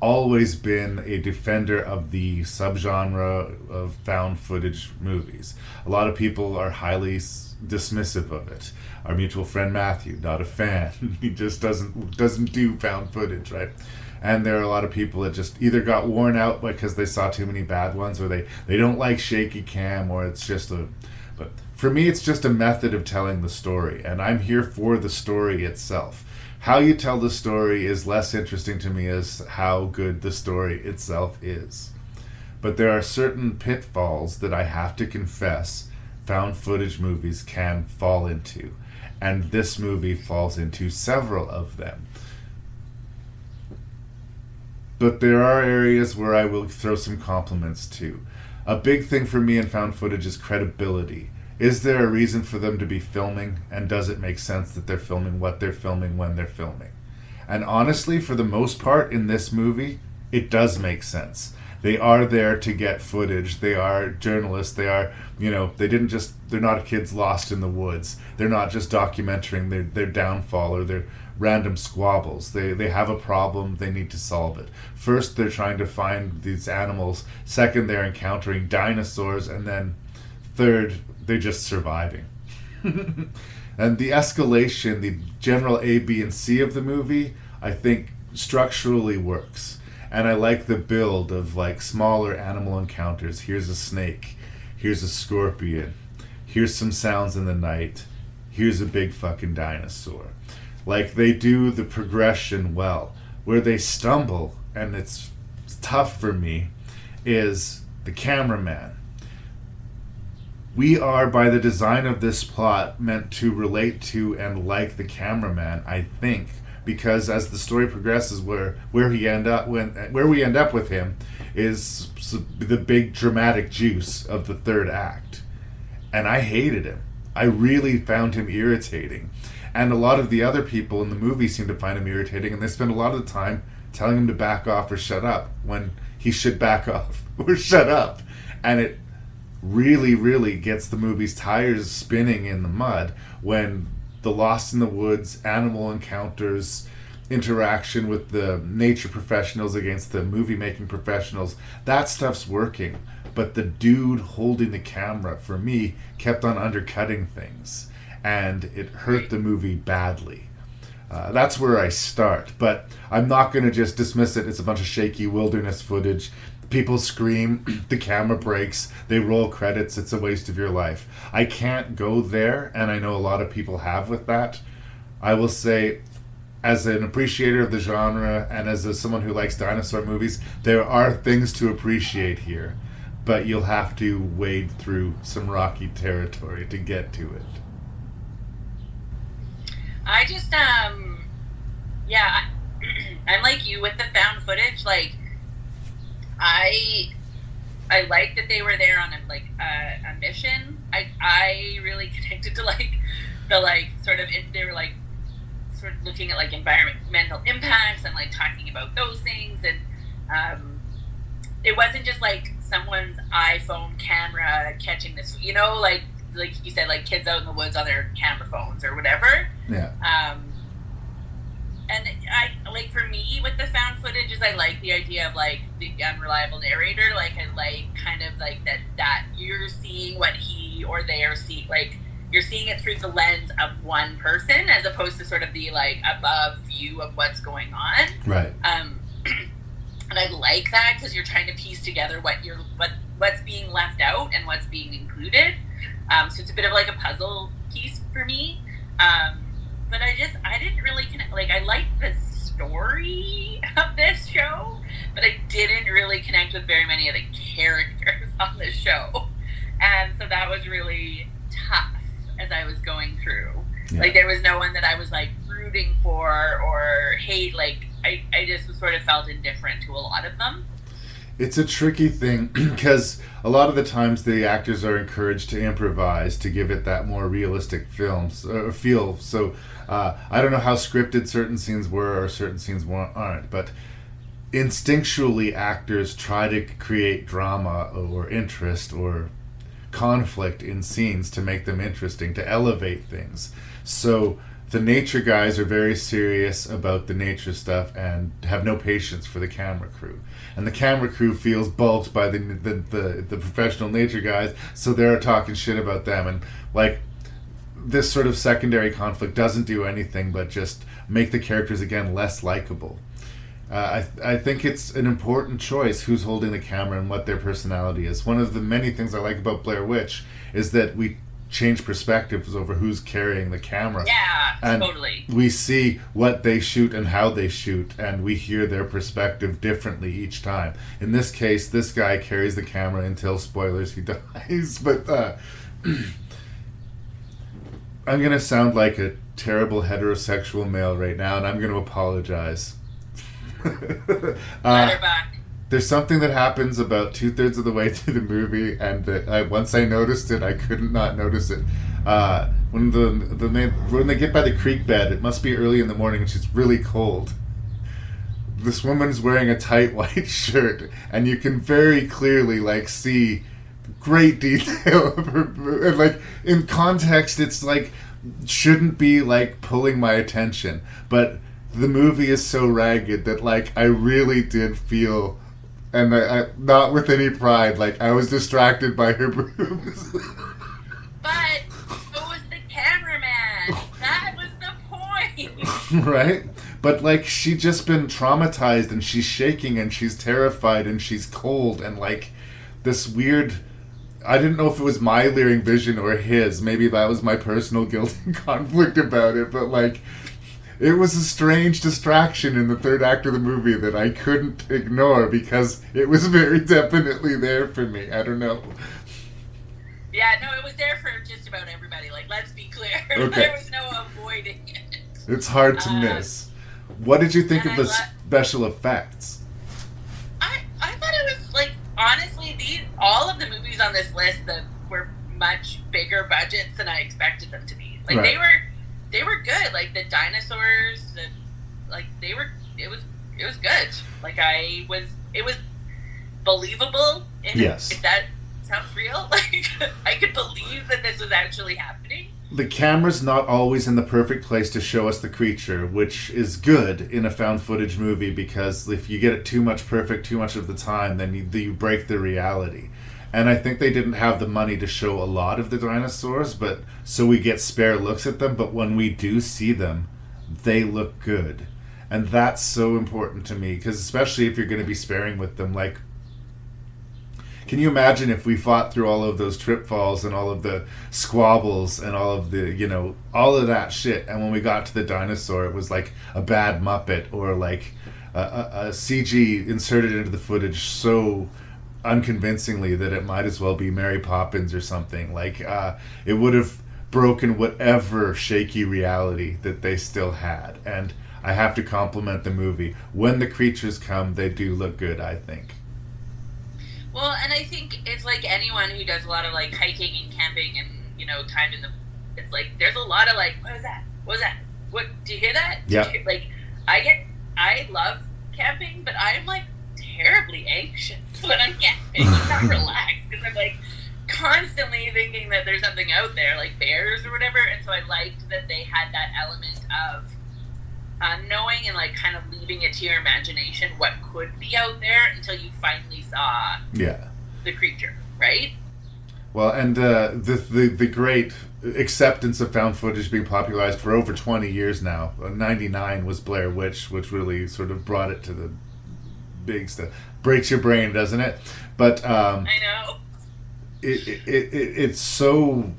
always been a defender of the subgenre of found footage movies. A lot of people are highly dismissive of it. Our mutual friend Matthew, not a fan. He just doesn't do found footage, right? And there are a lot of people that just either got worn out because they saw too many bad ones, or they don't like shaky cam, or it's just a... But for me, it's just a method of telling the story, and I'm here for the story itself. How you tell the story is less interesting to me as how good the story itself is. But there are certain pitfalls that I have to confess found footage movies can fall into, and this movie falls into several of them. But there are areas where I will throw some compliments to. A big thing for me in found footage is credibility. Is there a reason for them to be filming, and does it make sense that they're filming what they're filming when they're filming? And honestly, for the most part in this movie, it does make sense. They are there to get footage. They are journalists. They are, they're not kids lost in the woods. They're not just documenting their downfall or their random squabbles. They have a problem. They need to solve it. First, they're trying to find these animals. Second, they're encountering dinosaurs. And then third, they're just surviving. And the escalation, the general A, B, and C of the movie, I think structurally works. And I like the build of like smaller animal encounters. Here's a snake. Here's a scorpion. Here's some sounds in the night. Here's a big fucking dinosaur. Like, they do the progression well. Where they stumble, and it's tough for me, is the cameraman. We are, by the design of this plot, meant to relate to and like the cameraman, I think, because as the story progresses, where we end up with him is the big dramatic juice of the third act. And I hated him. I really found him irritating. And a lot of the other people in the movie seem to find him irritating, and they spend a lot of the time telling him to back off or shut up when he should back off or shut up. And it really, really gets the movie's tires spinning in the mud when the lost in the woods, animal encounters, interaction with the nature professionals against the movie-making professionals, that stuff's working. But the dude holding the camera, for me, kept on undercutting things. And it hurt the movie badly. That's where I start. But I'm not going to just dismiss it. It's a bunch of shaky wilderness footage. People scream, the camera breaks, they roll credits, it's a waste of your life. I can't go there, and I know a lot of people have with that. I will say, as an appreciator of the genre, and as someone who likes dinosaur movies, there are things to appreciate here. But you'll have to wade through some rocky territory to get to it. I just, I'm like you with the found footage. Like, I like that they were there on a mission. I really connected to they were sort of looking at like environmental impacts and like talking about those things, and it wasn't just like someone's iPhone camera catching this, like you said, like kids out in the woods on their camera phones or whatever. Yeah. And I like for me with the found footage is I like the idea of like the unreliable narrator. Like I like kind of like that you're seeing what he or they are seeing, like you're seeing it through the lens of one person as opposed to sort of the like above view of what's going on. Right. And I like that because you're trying to piece together what's being left out and what's being included. So it's a bit of like a puzzle piece for me. But I didn't really connect. Like I liked the story of this show, but I didn't really connect with very many of the characters on the show, and so that was really tough as I was going through. Yeah. Like there was no one that I was like rooting for or hate. Like I just sort of felt indifferent to a lot of them. It's a tricky thing because a lot of the times the actors are encouraged to improvise to give it that more realistic feel. So I don't know how scripted certain scenes were or certain scenes aren't, but instinctually actors try to create drama or interest or conflict in scenes to make them interesting, to elevate things. So the nature guys are very serious about the nature stuff and have no patience for the camera crew. And the camera crew feels bulked by the professional nature guys, so they're talking shit about them. And like this sort of secondary conflict doesn't do anything but just make the characters again less likable. I think it's an important choice who's holding the camera and what their personality is. One of the many things I like about Blair Witch is that we change perspectives over who's carrying the camera. Yeah, and totally. We see what they shoot and how they shoot, and we hear their perspective differently each time. In this case, this guy carries the camera until, spoilers, he dies. But I'm going to sound like a terrible heterosexual male right now, and I'm going to apologize. There's something that happens about 2/3 of the way through the movie, and that once I noticed it, I couldn't not notice it. When they get by the creek bed, it must be early in the morning, and she's really cold. This woman's wearing a tight white shirt, and you can very clearly see great detail of her. And in context, it's shouldn't be pulling my attention, but the movie is so ragged that I really did feel. And I not with any pride, I was distracted by her boobs. But so was the cameraman. That was the point. Right? But she'd just been traumatized, and she's shaking, and she's terrified, and she's cold, and this weird. I didn't know if it was my leering vision or his. Maybe that was my personal guilt and conflict about it. But it was a strange distraction in the third act of the movie that I couldn't ignore because it was very definitely there for me. I don't know. Yeah, no, it was there for just about everybody. Let's be clear. Okay. There was no avoiding it. It's hard to miss. What did you think of the special effects? I thought it was, honestly, all of the movies on this list that were much bigger budgets than I expected them to be. Right. They were good. The dinosaurs, it was good. It was believable. Yes. If that sounds real, I could believe that this was actually happening. The camera's not always in the perfect place to show us the creature, which is good in a found footage movie because if you get it too much perfect too much of the time, then you break the reality. And I think they didn't have the money to show a lot of the dinosaurs, but so we get spare looks at them. But when we do see them, they look good. And that's so important to me, because especially if you're going to be sparing with them. Can you imagine if we fought through all of those trip falls and all of the squabbles and all of the, all of that shit, and when we got to the dinosaur, it was a bad Muppet or a CG inserted into the footage so unconvincingly that it might as well be Mary Poppins or something. It would have broken whatever shaky reality that they still had. And I have to compliment the movie. When the creatures come, they do look good, I think. Well, and I think it's anyone who does a lot of hiking and camping and time in the. It's there's a lot of what was that? What was that? What, do you hear that? Yeah. I love camping, but I'm terribly anxious when I'm camping. I'm not relaxed because I'm constantly thinking that there's something out there, bears or whatever. And so I liked that they had that element of unknowing and like kind of leaving it to your imagination what could be out there until you finally saw the creature, right? Well, and the great acceptance of found footage being popularized for over 20 years now. 99 was Blair Witch, which really sort of brought it to the big stuff. Breaks your brain, doesn't it? But I know. It's so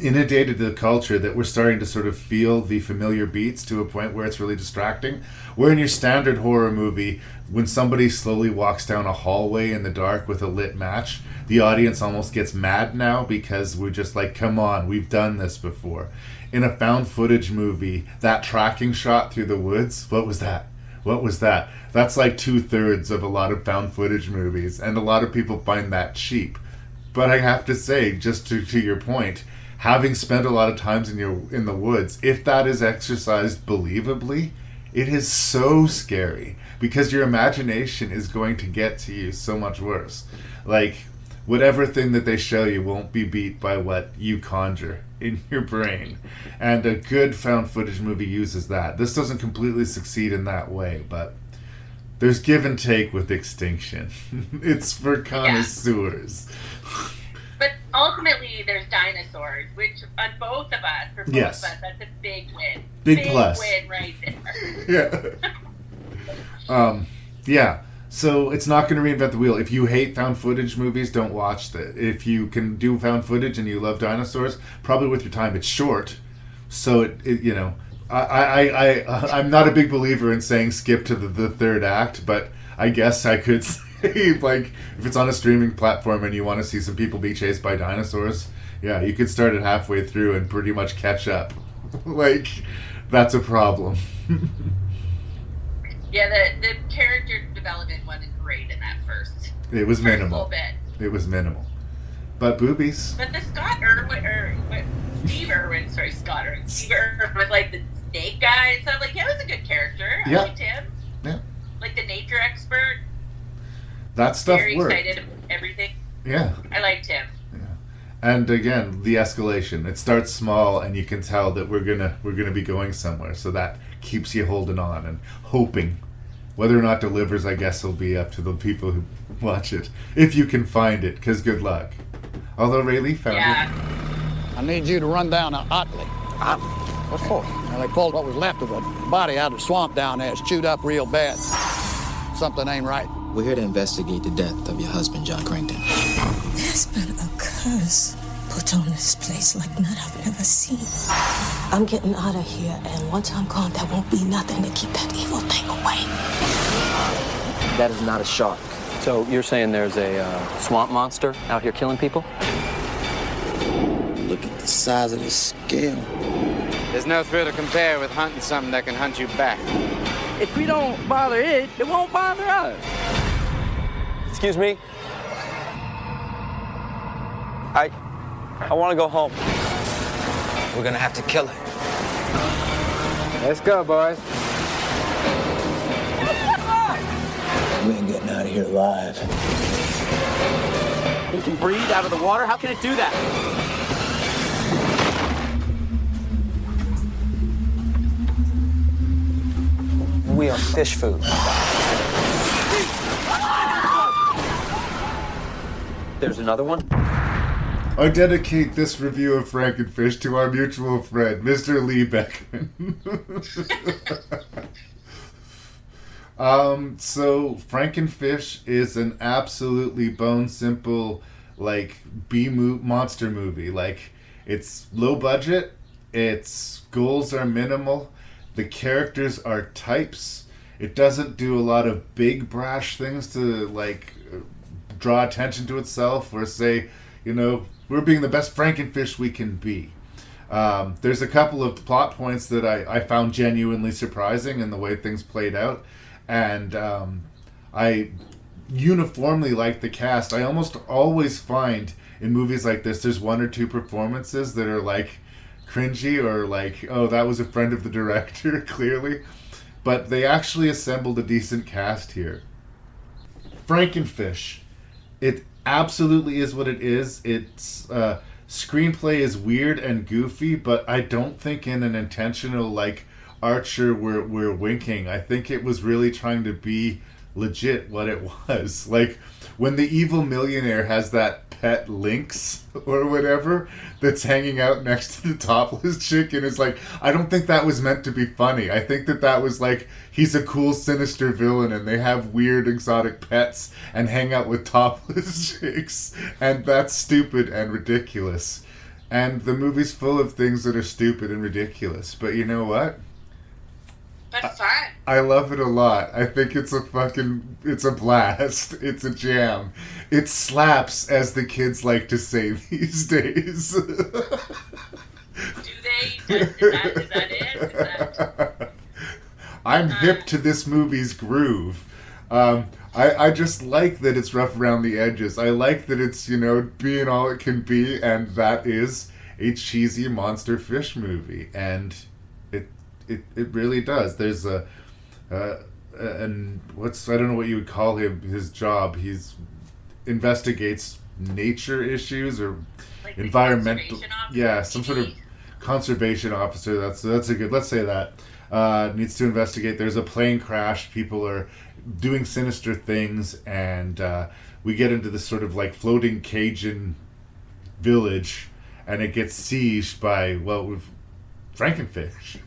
inundated the culture that we're starting to sort of feel the familiar beats to a point where it's really distracting. Where in your standard horror movie, when somebody slowly walks down a hallway in the dark with a lit match, the audience almost gets mad now because we're just like, come on, we've done this before. In a found footage movie, that tracking shot through the woods, what was that? What was that? That's like 2/3 of a lot of found footage movies, and a lot of people find that cheap. But I have to say, just to your point, having spent a lot of times in the woods, if that is exercised believably, it is so scary because your imagination is going to get to you so much worse. Like, whatever thing that they show you won't be beat by what you conjure in your brain. And a good found footage movie uses that. This doesn't completely succeed in that way, but there's give and take with Extinction. It's for connoisseurs. But ultimately, there's dinosaurs, which on both of us, for both of us, that's a big win. Big plus. Win right there. Yeah. So it's not going to reinvent the wheel. If you hate found footage movies, don't watch that. If you can do found footage and you love dinosaurs, probably worth your time. It's short, so it you know. I'm not a big believer in saying skip to the third act, but I guess I could say, like, if it's on a streaming platform and you want to see some people be chased by dinosaurs, yeah, you could start it halfway through and pretty much catch up. Like, that's a problem. Yeah, the character development wasn't great in that first. It was minimal. Bit. It was minimal. But boobies. But the Steve Irwin with like the snake guy, so like, yeah, it was a good character. I liked him. Yeah. Like the nature expert. That stuff very worked. Excited about everything. Yeah. I liked him. Yeah. And again, the escalation. It starts small, and you can tell that we're gonna be going somewhere. So that keeps you holding on and hoping. Whether or not delivers, I guess, will be up to the people who watch it, if you can find it. Because good luck. Although Raylee found it. I need you to run down to Otley. Otley? What for? Well, they pulled what was left of a body out of the swamp down there. It's chewed up real bad. Something ain't right. We're here to investigate the death of your husband, John Crankton. There's been a curse put on this place like none I've ever seen. I'm getting out of here, and once I'm gone, there won't be nothing to keep that evil thing away. That is not a shark. So you're saying there's a swamp monster out here killing people? Look at the size of the scale. There's no thrill to compare with hunting something that can hunt you back. If we don't bother it, it won't bother us. Excuse me? I want to go home. We're gonna have to kill it. Let's go, boys. We ain't getting out of here alive. It can breathe out of the water? How can it do that? We are fish food. There's another one. I dedicate this review of Frankenfish to our mutual friend, Mr. Lee Beckman. So Frankenfish is an absolutely bone simple, like, monster movie. Like, it's low budget, its goals are minimal, the characters are types. It doesn't do a lot of big brash things to, like, draw attention to itself or say, you know, we're being the best Frankenfish we can be. There's a couple of plot points that I found genuinely surprising in the way things played out. And I uniformly like the cast. I almost always find in movies like this, there's one or two performances that are like cringy or like, oh, that was a friend of the director, clearly. But they actually assembled a decent cast here. Frankenfish. It absolutely is what it is. Its screenplay is weird and goofy, but I don't think in an intentional, like, Archer were winking. I think it was really trying to be legit what it was. Like, when the evil millionaire has that pet lynx or whatever that's hanging out next to the topless chick, and is like, I don't think that was meant to be funny. I think that was like, he's a cool, sinister villain, and they have weird, exotic pets and hang out with topless chicks, and that's stupid and ridiculous. And the movie's full of things that are stupid and ridiculous. But you know what? But fun. I love it a lot. I think it's a blast. It's a jam. It slaps, as the kids like to say these days. Do they? Is that it? I'm hip to this movie's groove. I just like that it's rough around the edges. I like that it's, being all it can be, and that is a cheesy monster fish movie. And it really does. There's I don't know what you would call his job. He's investigates nature issues or like environmental, some sort of conservation officer. That's a good. Let's say that needs to investigate. There's a plane crash. People are doing sinister things, and we get into this sort of like floating Cajun village, and it gets sieged by Frankenfish.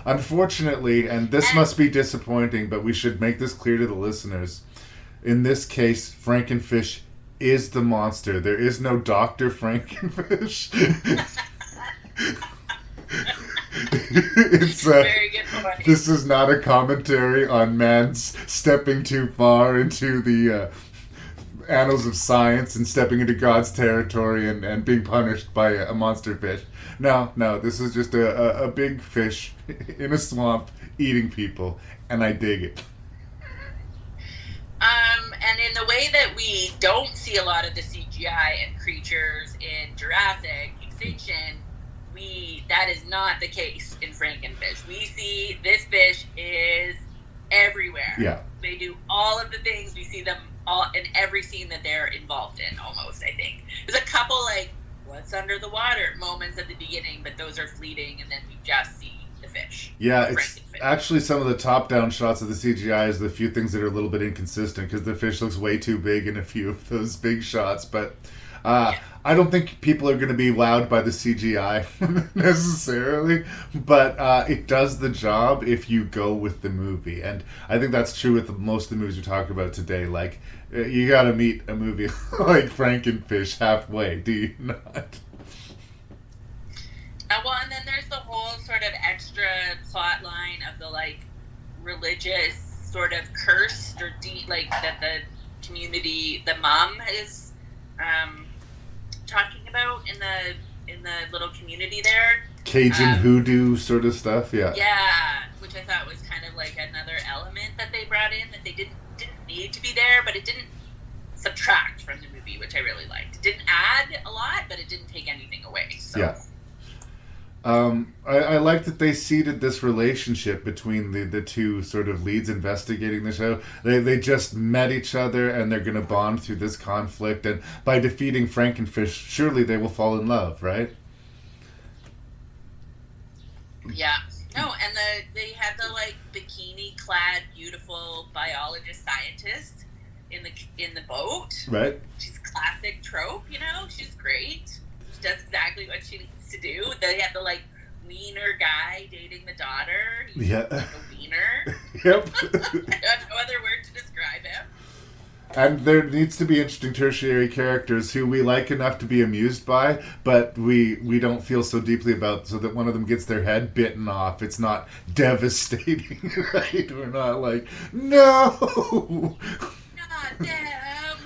Unfortunately, and this must be disappointing, but we should make this clear to the listeners. In this case, Frankenfish is the monster. There is no Dr. Frankenfish. It's very good point. This is not a commentary on man's stepping too far into the annals of science and stepping into God's territory and being punished by a monster fish. No, this is just a big fish in a swamp eating people, and I dig it. And in the way that we don't see a lot of the CGI and creatures in Jurassic, Extinction, that is not the case in Frankenfish. We see this fish is everywhere. Yeah. They do all of the things. We see them all in every scene that they're involved in, almost, I think. There's a couple, what's under the water moments at the beginning, but those are fleeting, and then we just see the fish. Yeah, it's actually some of the top-down shots of the CGI is the few things that are a little bit inconsistent, because the fish looks way too big in a few of those big shots, but I don't think people are going to be wowed by the CGI necessarily, but it does the job if you go with the movie. And I think that's true with most of the movies we talk about today. Like, you got to meet a movie like Frankenfish halfway, do you not? And then there's the whole sort of extra plot line of the, religious sort of curse or that the community, the mom is talking about in the little community there. Cajun hoodoo sort of stuff, yeah. Yeah, which I thought was kind of like another element that they brought in that they didn't need to be there, but it didn't subtract from the movie, which I really liked. It didn't add a lot, but it didn't take anything away. So. Yeah. I like that they seeded this relationship between the two sort of leads investigating the show. They just met each other, and they're going to bond through this conflict, and by defeating Frankenfish, surely they will fall in love, right? Yeah. No, and they had the bikini-clad, beautiful biologist scientist in the boat. Right. She's a classic trope, She's great. She does exactly what she needs to do. They had the wiener guy dating the daughter. He's a wiener. Yep. I have no other word to describe him. And there needs to be interesting tertiary characters who we like enough to be amused by, but we don't feel so deeply about, so that one of them gets their head bitten off. It's not devastating, right? We're not like, no! Not them!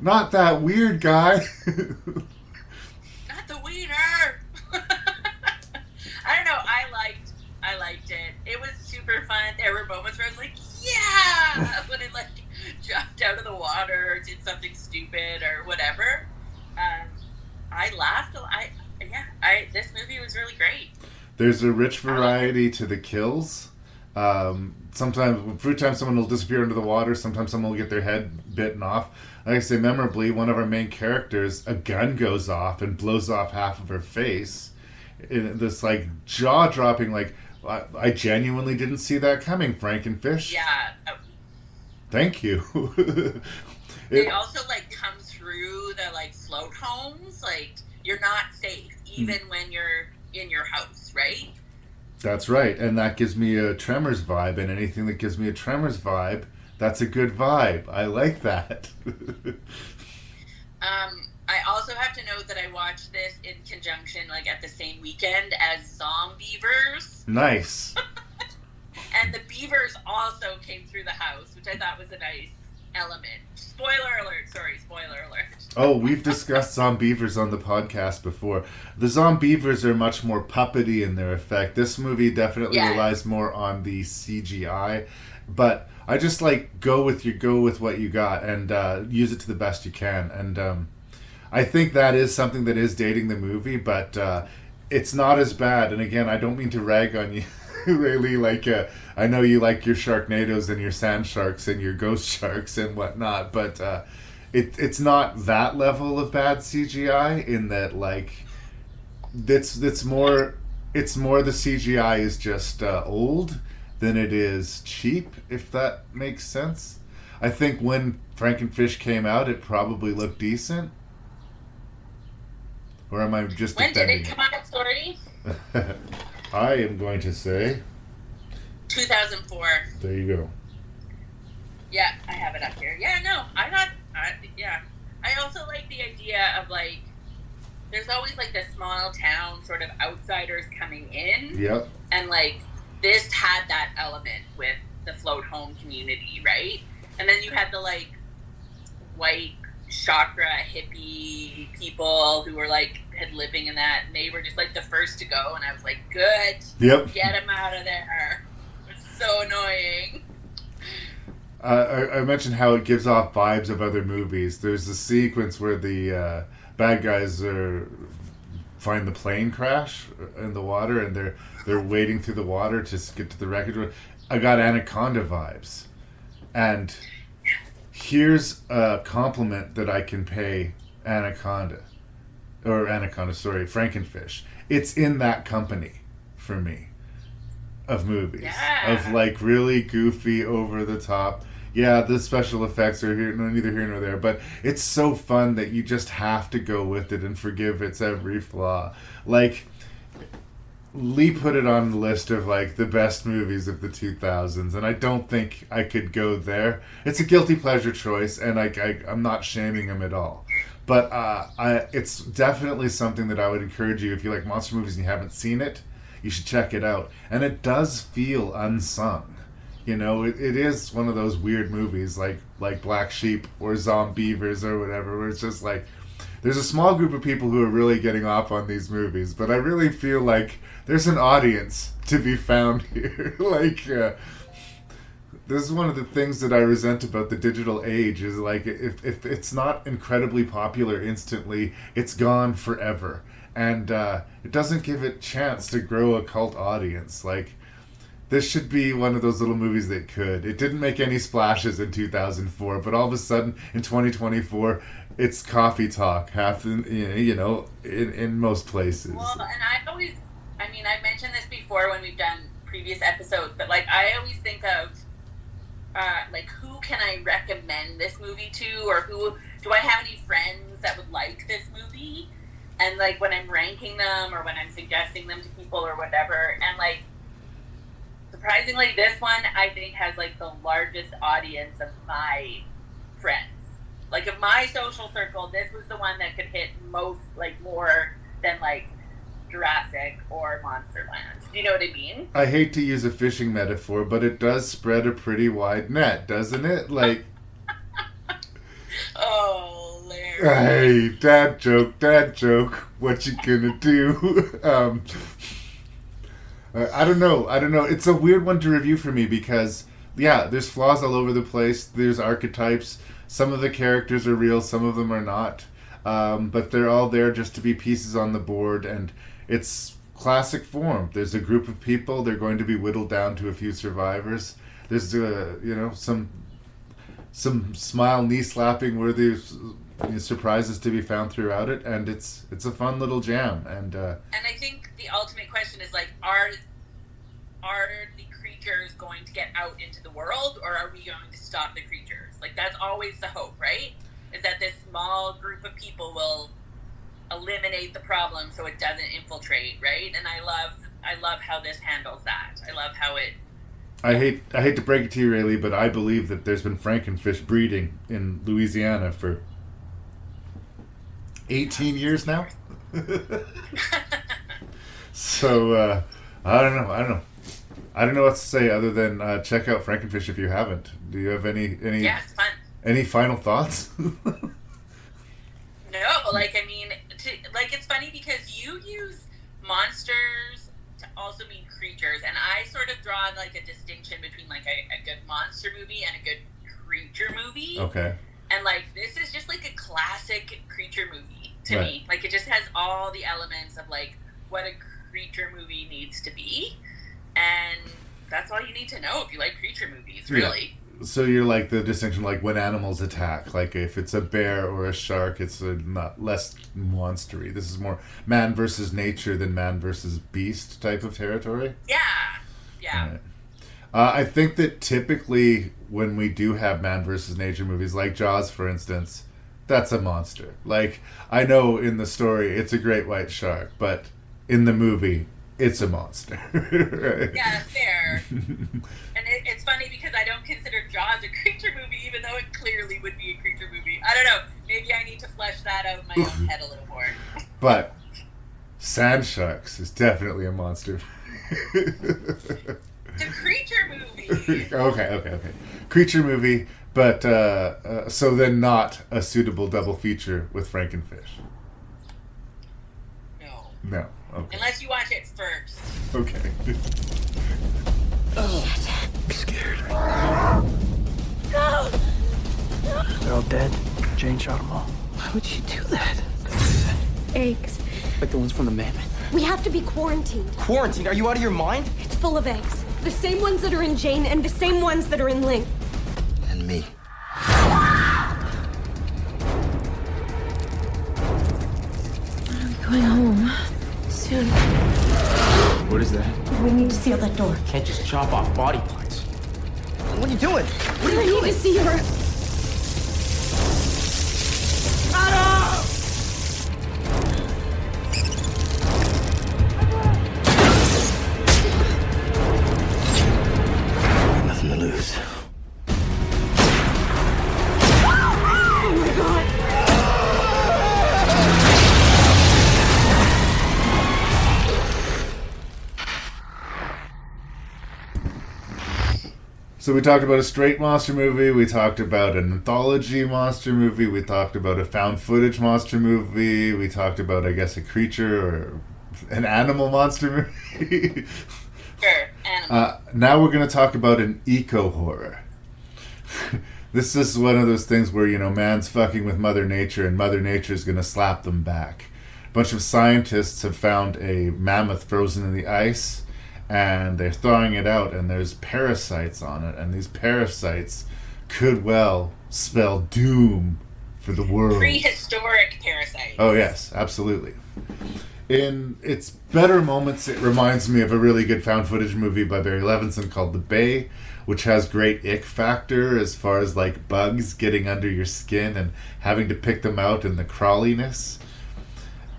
Not that weird guy! Not the wiener! I don't know, I liked it. It was super fun. There were moments where I was like, yeah! When it jumped out of the water or did something stupid or whatever. I laughed a lot. This movie was really great. There's a rich variety to the kills. Sometimes, every time someone will disappear into the water, sometimes someone will get their head bitten off. Like I say, memorably, one of our main characters, a gun goes off and blows off half of her face. In this jaw-dropping, I genuinely didn't see that coming. Frankenfish. Yeah. Thank you. They also like come through the like float homes. Like you're not safe even when you're in your house, right? That's right, and that gives me a Tremors vibe, and anything that gives me a Tremors vibe, that's a good vibe. I like that. I also have to note that I watched this in conjunction, like at the same weekend as Zombievers. Nice. And the beavers also came through the house, which I thought was a nice element. Spoiler alert, spoiler alert. Oh, we've discussed Zombievers on the podcast before. The Zombievers are much more puppety in their effect. This movie definitely relies more on the CGI, but I just like go with what you got and use it to the best you can. And I think that is something that is dating the movie, but it's not as bad. And again, I don't mean to rag on you, Raylee. Like, I know you like your Sharknadoes and your sand sharks and your ghost sharks and whatnot, but it's not that level of bad CGI. In that, like, it's more the CGI is just old than it is cheap, if that makes sense. I think when Frankenfish came out, it probably looked decent. Or am I just when did defending it come out? Sorry. I am going to say 2004. There you go. Yeah, I have it up here. Yeah, no, I also like the idea of like, there's always like the small town sort of outsiders coming in. Yep. And like, this had that element with the float home community, right? And then you had the like white chakra hippie people who were like had living in that, and they were just like the first to go, and I was like, good. Yep. Get them out of there. It's so annoying. I mentioned how it gives off vibes of other movies. There's a sequence where the bad guys find the plane crash in the water, and they're wading through the water to get to the wreckage. I got Anaconda vibes, and here's a compliment that I can pay Frankenfish. It's in that company for me of movies, of like really goofy, over the top. Yeah, the special effects are neither here nor there, but it's so fun that you just have to go with it and forgive its every flaw. Like, Lee put it on the list of like the best movies of the 2000s, and I don't think I could go there. It's a guilty pleasure choice, and I'm not shaming him at all. But it's definitely something that I would encourage you, if you like monster movies and you haven't seen it, you should check it out. And it does feel unsung. You know, it is one of those weird movies like Black Sheep or Zombievers or whatever, where it's just like, there's a small group of people who are really getting off on these movies, but I really feel like there's an audience to be found here. Like, this is one of the things that I resent about the digital age, is like, if it's not incredibly popular instantly, it's gone forever. And it doesn't give it a chance to grow a cult audience. Like, this should be one of those little movies that could. It didn't make any splashes in 2004, but all of a sudden, in 2024, it's coffee talk, in most places. Well, and I've mentioned this before when we've done previous episodes, but like, I always think of, like, who can I recommend this movie to, or who, do I have any friends that would like this movie? And like, when I'm ranking them, or when I'm suggesting them to people or whatever, and like, surprisingly, this one, I think, has, like, the largest audience of my friends. Like, of my social circle, this was the one that could hit most, like, more than, like, Jurassic or Monsterland. Do you know what I mean? I hate to use a fishing metaphor, but it does spread a pretty wide net, doesn't it? Like... Oh, Larry. Hey, dad joke. What you gonna do? I don't know. It's a weird one to review for me because, yeah, there's flaws all over the place. There's archetypes. Some of the characters are real, some of them are not. But they're all there just to be pieces on the board, and it's classic form. There's a group of people. They're going to be whittled down to a few survivors. There's, some smile, knee-slapping worthy surprises to be found throughout it, and it's a fun little jam. And I think the ultimate question is, like, are are the creatures going to get out into the world, or are we going to stop the creatures? Like, that's always the hope, right? Is that this small group of people will eliminate the problem so it doesn't infiltrate, right? And I love how this handles that. I love how it... I hate to break it to you, Raylee, but I believe that there's been Frankenfish breeding in Louisiana for 18 years now. So, I don't know. I don't know what to say other than check out Frankenfish if you haven't. Do you have any? Yeah, it's fun. Any final thoughts? No, like, I mean, it's funny because you use monsters to also mean creatures, and I sort of draw like a distinction between like a good monster movie and a good creature movie. Okay. And like, this is just like a classic creature movie to me. Like, it just has all the elements of like what a creature movie needs to be, and that's all you need to know if you like creature movies, really. Yeah. So you're like the distinction, like when animals attack, like if it's a bear or a shark, it's less monstery. This is more man versus nature than man versus beast type of territory. Yeah. Right. I think that typically when we do have man versus nature movies, like Jaws, for instance, that's a monster. Like, I know in the story it's a great white shark, but in the movie, it's a monster. Right? Yeah, fair. And it's funny because I don't consider Jaws a creature movie, even though it clearly would be a creature movie. I don't know. Maybe I need to flesh that out in my own head a little more. But Sand Sharks is definitely a monster. It's a creature movie. Okay. Creature movie, but so then not a suitable double feature with Frankenfish. No. Okay. Unless you watch it first. Okay. Oh, I'm scared. No! They're all dead. Jane shot them all. Why would she do that? Eggs. Like the ones from the mammoth. We have to be quarantined. Quarantined? Are you out of your mind? It's full of eggs. The same ones that are in Jane and the same ones that are in Link. And me. I'm going home. Soon. What is that? We need to seal that door. Can't just chop off body parts. What are you doing? What are I you need doing? to see her. Nothing to lose. Oh my god! So we talked about a straight monster movie, we talked about an anthology monster movie, we talked about a found footage monster movie, we talked about, I guess, a creature or an animal monster movie. Sure, animal. Now we're going to talk about an eco-horror. This is one of those things where, man's fucking with Mother Nature and Mother Nature is going to slap them back. A bunch of scientists have found a mammoth frozen in the ice, and they're thawing it out, and there's parasites on it, and these parasites could well spell doom for the world. Prehistoric parasites. Oh yes, absolutely. In its better moments, it reminds me of a really good found footage movie by Barry Levinson called The Bay, which has great ick factor as far as like bugs getting under your skin and having to pick them out and the crawliness.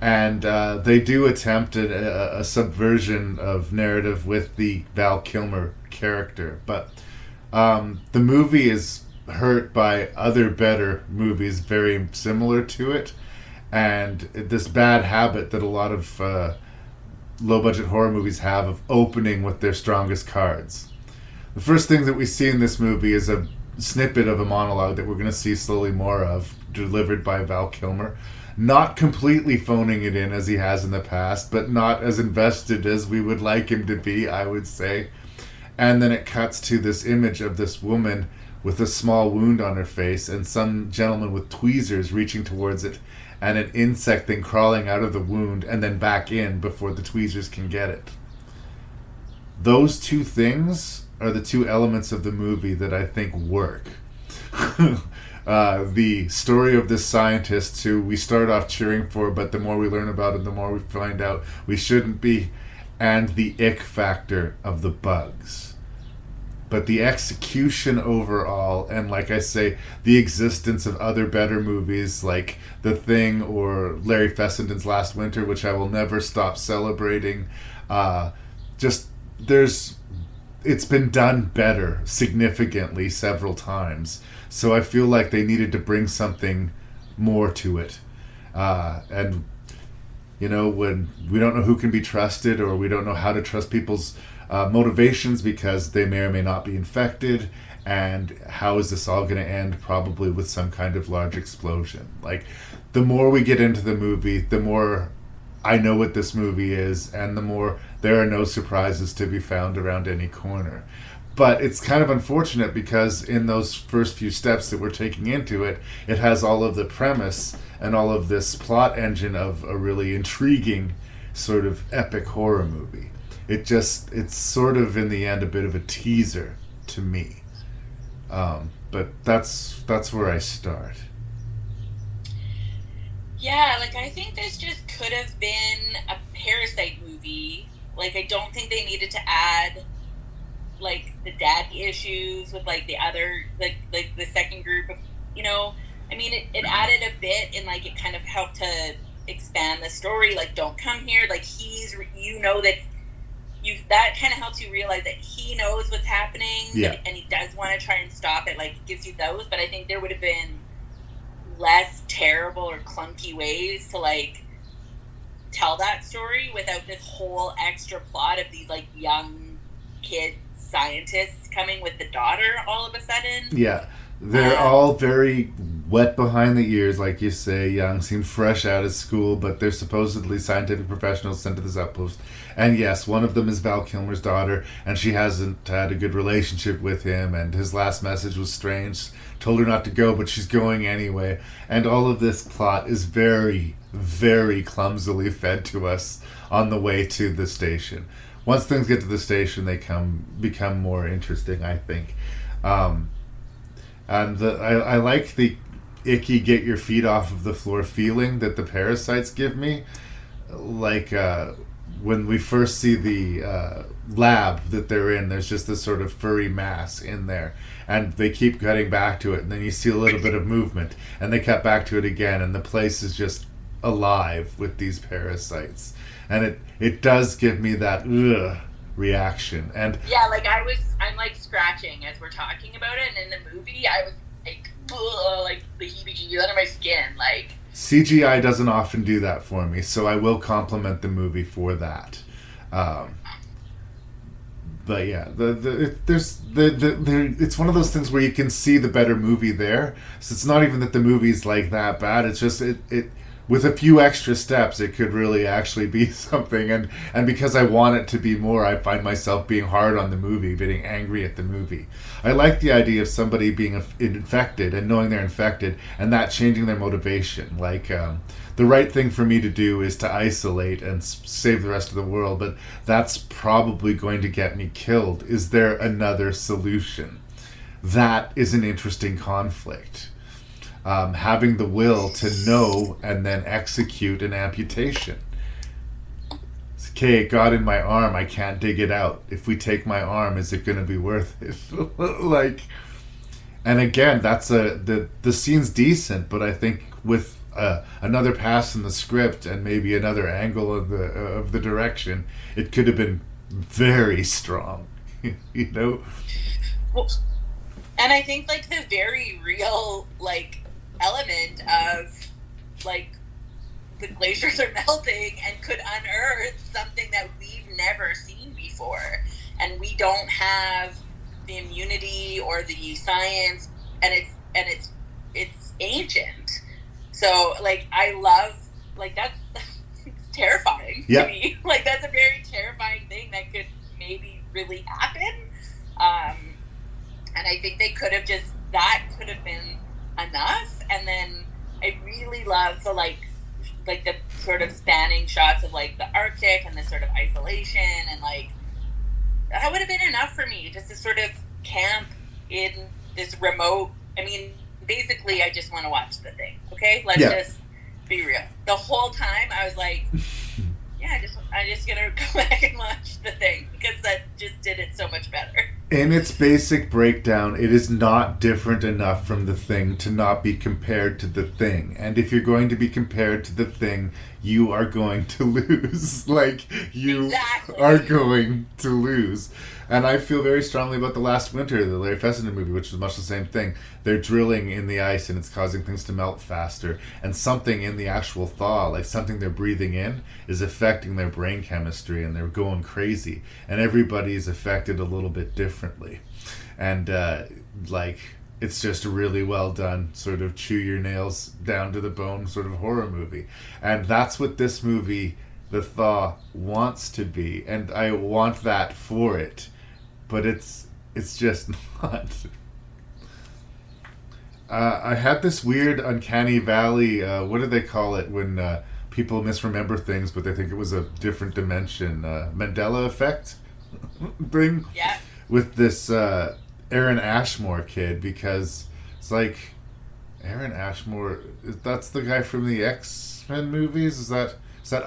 And they do attempt a subversion of narrative with the Val Kilmer character. But the movie is hurt by other better movies very similar to it. And this bad habit that a lot of low-budget horror movies have of opening with their strongest cards. The first thing that we see in this movie is a snippet of a monologue that we're going to see slowly more of, delivered by Val Kilmer. Not completely phoning it in as he has in the past, but not as invested as we would like him to be, I would say. And then it cuts to this image of this woman with a small wound on her face and some gentleman with tweezers reaching towards it and an insect thing crawling out of the wound and then back in before the tweezers can get it. Those two things are the two elements of the movie that I think work. The story of this scientist who we start off cheering for, but the more we learn about him, the more we find out we shouldn't be. and the ick factor of the bugs. But the execution overall, and like I say, the existence of other better movies like The Thing or Larry Fessenden's Last Winter, which I will never stop celebrating, it's been done better significantly several times. So I feel like they needed to bring something more to it. And, you know, when we don't know who can be trusted, or we don't know how to trust people's motivations because they may or may not be infected, and how is this all going to end? Probably with some kind of large explosion. Like, the more we get into the movie, the more I know what this movie is, and the more there are no surprises to be found around any corner. But it's kind of unfortunate because in those first few steps that we're taking into it, it has all of the premise and all of this plot engine of a really intriguing sort of epic horror movie. It's sort of in the end a bit of a teaser to me. But that's where I start. Yeah, like, I think this just could have been a Parasite movie. Like, I don't think they needed to add, like, the daddy issues with, like, the other, like the second group of, you know, I mean, it added a bit, and, like, it kind of helped to expand the story. Like, don't come here. Like, that kind of helps you realize that he knows what's happening, and he does want to try and stop it. Like, it gives you those, but I think there would have been less terrible or clunky ways to, like, tell that story without this whole extra plot of these, like, young kid scientists coming with the daughter all of a sudden. Yeah, they're all very wet behind the ears, like you say, young, seem fresh out of school, but they're supposedly scientific professionals sent to this outpost. And yes, one of them is Val Kilmer's daughter, and she hasn't had a good relationship with him, and his last message was strange. Told her not to go, but she's going anyway. And all of this plot is very, very clumsily fed to us on the way to the station. Once things get to the station, they become more interesting, I think. And I like the icky get your feet off of the floor feeling that the parasites give me. Like, when we first see the lab that they're in, there's just this sort of furry mass in there, and they keep cutting back to it, and then you see a little bit of movement, and they cut back to it again, and the place is just alive with these parasites, and it does give me that reaction. And yeah, like, I'm like scratching as we're talking about it, and in the movie I was like the heebie-jeebies under my skin. Like, CGI doesn't often do that for me, so I will compliment the movie for that. But yeah, it's one of those things where you can see the better movie there. So it's not even that the movie's like that bad. It's just it with a few extra steps, it could really actually be something. And because I want it to be more, I find myself being hard on the movie, getting angry at the movie. I like the idea of somebody being infected and knowing they're infected, and that changing their motivation. Like, the right thing for me to do is to isolate and save the rest of the world, but that's probably going to get me killed. Is there another solution? That is an interesting conflict. Having the will to know and then execute an amputation. Okay, it got in my arm, I can't dig it out. If we take my arm, is it going to be worth it? Like, and again, that's the scene's decent, but I think with another pass in the script and maybe another angle of the direction, it could have been very strong. You know? Well, and I think, like, the very real, like, element of, like, the glaciers are melting and could unearth something that we've never seen before, and we don't have the immunity or the science, and it's ancient. So, like, I love, like, that's terrifying to me. Like, that's a very terrifying thing that could maybe really happen. And I think they could have that could have been enough. And then I really love the, like the sort of spanning shots of, like, the Arctic and the sort of isolation, and, like, that would have been enough for me, just to sort of camp in this remote, I mean, basically I just want to watch The Thing, okay? Let's just be real. The whole time I was like, yeah, I'm just gonna go back and watch The Thing because that just did it so much better. In its basic breakdown, it is not different enough from The Thing to not be compared to The Thing. And if you're going to be compared to The Thing, you are going to lose. Like, you are going to lose. And I feel very strongly about The Last Winter, the Larry Fessenden movie, which is much the same thing. They're drilling in the ice and it's causing things to melt faster. And something in the actual thaw, like something they're breathing in, is affecting their brain chemistry and they're going crazy. And everybody's affected a little bit differently. And, it's just a really well done, sort of chew your nails down to the bone sort of horror movie. And that's what this movie, The Thaw, wants to be. And I want that for it. But it's just not. I had this weird uncanny valley, what do they call it when people misremember things but they think it was a different dimension? Mandela effect thing? Yeah. With this Aaron Ashmore kid, because it's like, Aaron Ashmore, that's the guy from the X-Men movies? Is that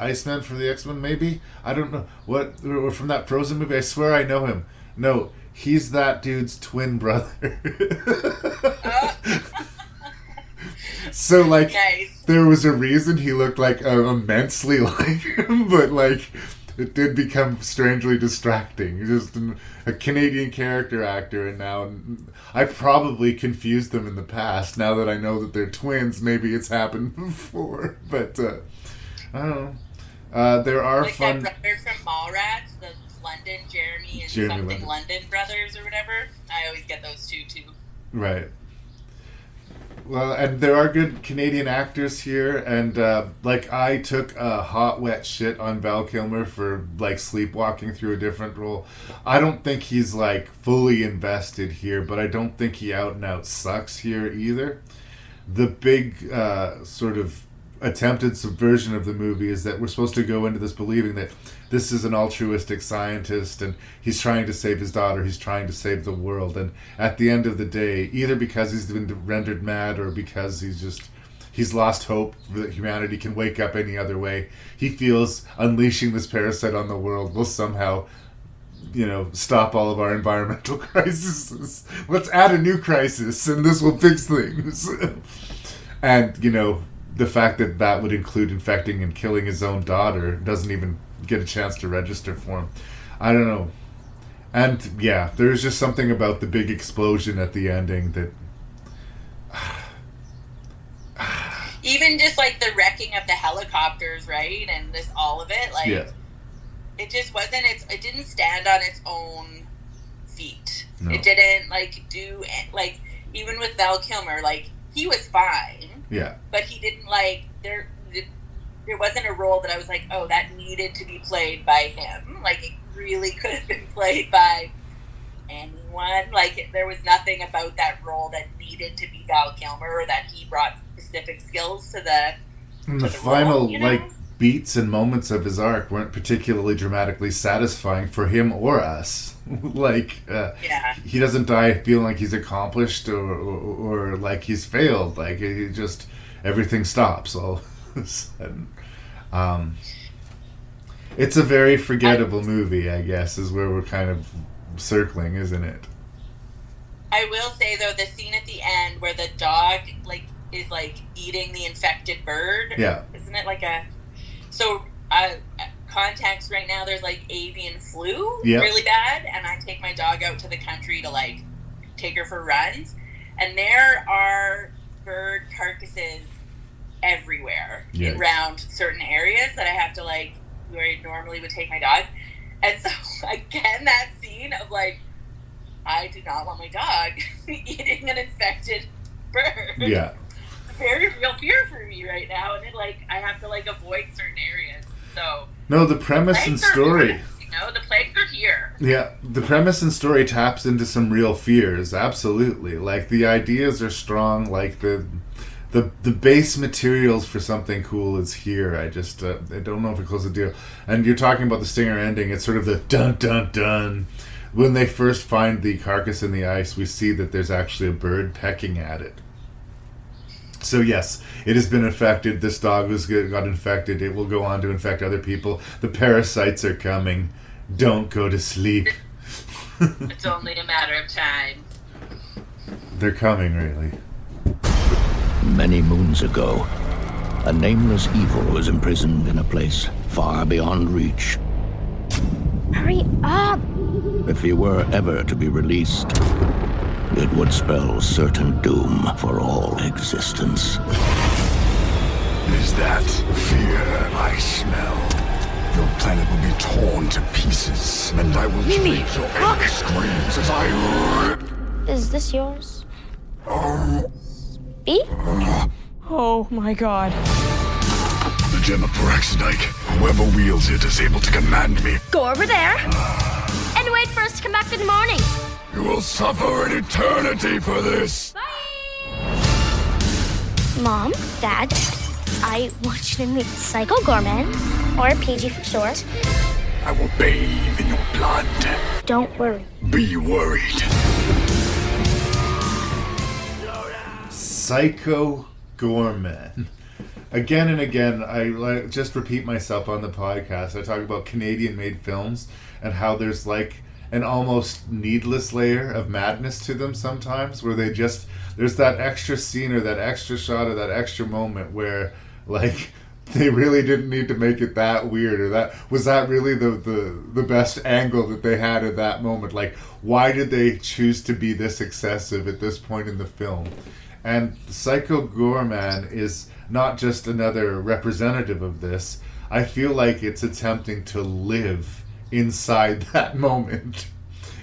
Iceman from the X-Men maybe? I don't know. What, or from that Frozen movie? I swear I know him. No, he's that dude's twin brother. So, like, nice. There was a reason he looked like immensely like him, but, like, it did become strangely distracting. Just a Canadian character actor, and now I probably confused them in the past. Now that I know that they're twins, maybe it's happened before, but I don't know. There are like fun. That brother from Mallrats, the London Jeremy and something London brothers or whatever. I always get those two too. Right. Well, and there are good Canadian actors here, and I took a hot wet shit on Val Kilmer for sleepwalking through a different role. I don't think he's fully invested here, but I don't think he out and out sucks here either. The big sort of attempted subversion of the movie is that we're supposed to go into this believing that this is an altruistic scientist and he's trying to save his daughter, he's trying to save the world, and at the end of the day, either because he's been rendered mad or because he's lost hope that humanity can wake up any other way, he feels unleashing this parasite on the world will somehow stop all of our environmental crises. Let's add a new crisis and this will fix things. And the fact that would include infecting and killing his own daughter doesn't even get a chance to register for him. I don't know. And yeah, there's just something about the big explosion at the ending that even just the wrecking of the helicopters, right? And this all of it, yeah. It just wasn't it didn't stand on its own feet. No. It didn't do even with Val Kilmer, he was fine. Yeah. But he didn't there wasn't a role that I was oh, that needed to be played by him. It really could have been played by anyone. There was nothing about that role that needed to be Val Kilmer or that he brought specific skills to the final role, beats and moments of his arc weren't particularly dramatically satisfying for him or us. He doesn't die feeling like he's accomplished or he's failed. He just, everything stops all of a sudden. It's a very forgettable movie, I guess, is where we're kind of circling, isn't it? I will say, though, the scene at the end where the dog is eating the infected bird. Yeah. Isn't it so context right now, there's avian flu, yep. Really bad, and I take my dog out to the country to take her for runs, and there are bird carcasses everywhere, yes. Around certain areas that I have to where I normally would take my dog, and so again that scene of I do not want my dog eating an infected bird. Yeah. It's a very real fear for me right now, and I have to avoid certain areas. So no, the premise and story. The plagues are here. Yeah, the premise and story taps into some real fears. Absolutely, the ideas are strong. The base materials for something cool is here. I just I don't know if it closes the deal. And you're talking about the stinger ending. It's sort of the dun dun dun. When they first find the carcass in the ice, we see that there's actually a bird pecking at it. So yes, it has been infected. This dog got infected. It will go on to infect other people. The parasites are coming. Don't go to sleep. It's only a matter of time. They're coming, Rayleigh. Many moons ago, a nameless evil was imprisoned in a place far beyond reach. Hurry up! If he were ever to be released, it would spell certain doom for all existence. Is that fear I smell? Your planet will be torn to pieces, and I will treat your angry screams as I rip. Is this yours? Speak? Oh my god. The gem of Paraxidike. Whoever wields it is able to command me. Go over there and wait for us to come back in the morning. You will suffer an eternity for this. Mom, Dad, I want you to meet Psycho Goreman, or PG for short. I will bathe in your blood. Don't worry. Be worried. Psycho Goreman. Again and again, I just repeat myself on the podcast. I talk about Canadian-made films and how there's like an almost needless layer of madness to them sometimes, where there's that extra scene or that extra shot or that extra moment where like they really didn't need to make it that weird, or that really the best angle that they had at that moment. Like, why did they choose to be this excessive at this point in the film? And Psycho Goreman is not just another representative of this. I feel like it's attempting to live inside that moment.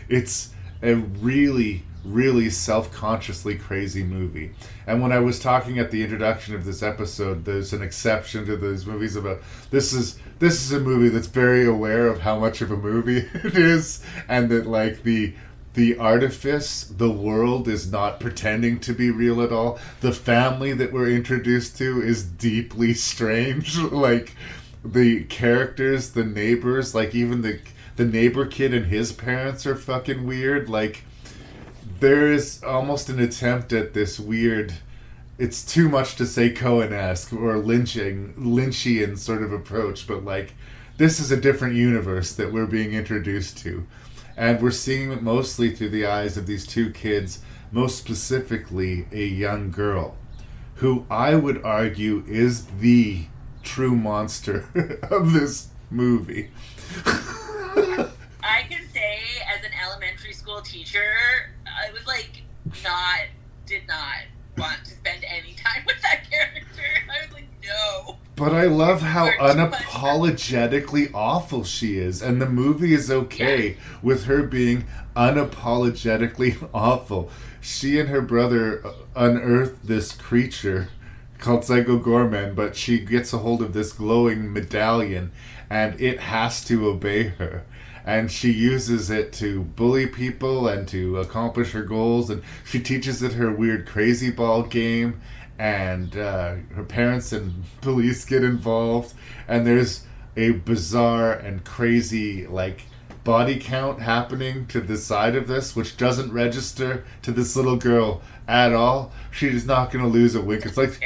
It's a really, really self-consciously crazy movie. And when I was talking at the introduction of this episode, there's an exception to those movies about this is a movie that's very aware of how much of a movie it is, and that like the artifice, the world is not pretending to be real at all. The family that we're introduced to is deeply strange. Like, the characters, the neighbors, like even the neighbor kid and his parents are fucking weird. Like, there is almost an attempt at this weird, it's too much to say Coen-esque or Lynchian sort of approach, but like, this is a different universe that we're being introduced to. And we're seeing it mostly through the eyes of these two kids, most specifically a young girl, who I would argue is the true monster of this movie. I can say, as an elementary school teacher, I was like, did not want to spend any time with that character. I was like, no. But I love how unapologetically awful she is, and the movie is okay with her being unapologetically awful. She and her brother unearth this creature called Psycho Goreman, but she gets a hold of this glowing medallion, and it has to obey her. And she uses it to bully people and to accomplish her goals, and she teaches it her weird crazy ball game, and her parents and police get involved, and there's a bizarre and crazy like body count happening to the side of this, which doesn't register to this little girl at all. She's not going to lose a wink. It's like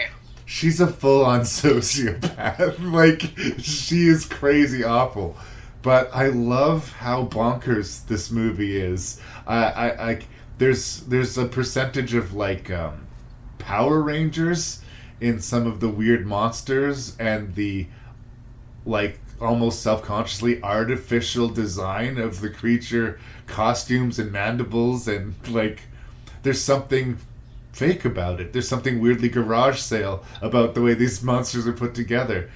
she's a full-on sociopath. Like, she is crazy awful. But I love how bonkers this movie is. There's a percentage of like Power Rangers in some of the weird monsters and the like almost self-consciously artificial design of the creature costumes and mandibles, and like there's something fake about it. There's something weirdly garage sale about the way these monsters are put together.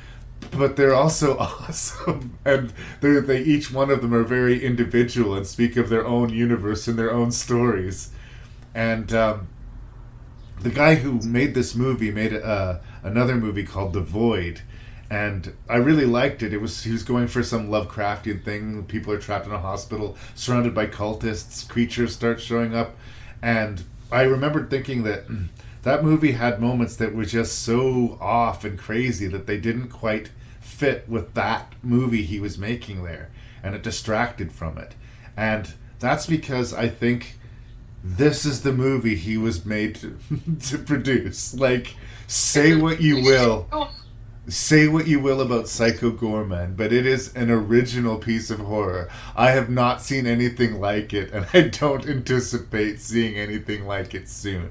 But they're also awesome, and they each one of them are very individual and speak of their own universe and their own stories. And the guy who made this movie made another movie called The Void, and I really liked it. He was going for some Lovecraftian thing. People are trapped in a hospital, surrounded by cultists. Creatures start showing up, and I remembered thinking that that movie had moments that were just so off and crazy that they didn't quite fit with that movie he was making there, and it distracted from it. And that's because I think this is the movie he was made to produce. Like, say what you will. Say what you will about Psycho Goreman, but it is an original piece of horror. I have not seen anything like it, and I don't anticipate seeing anything like it soon.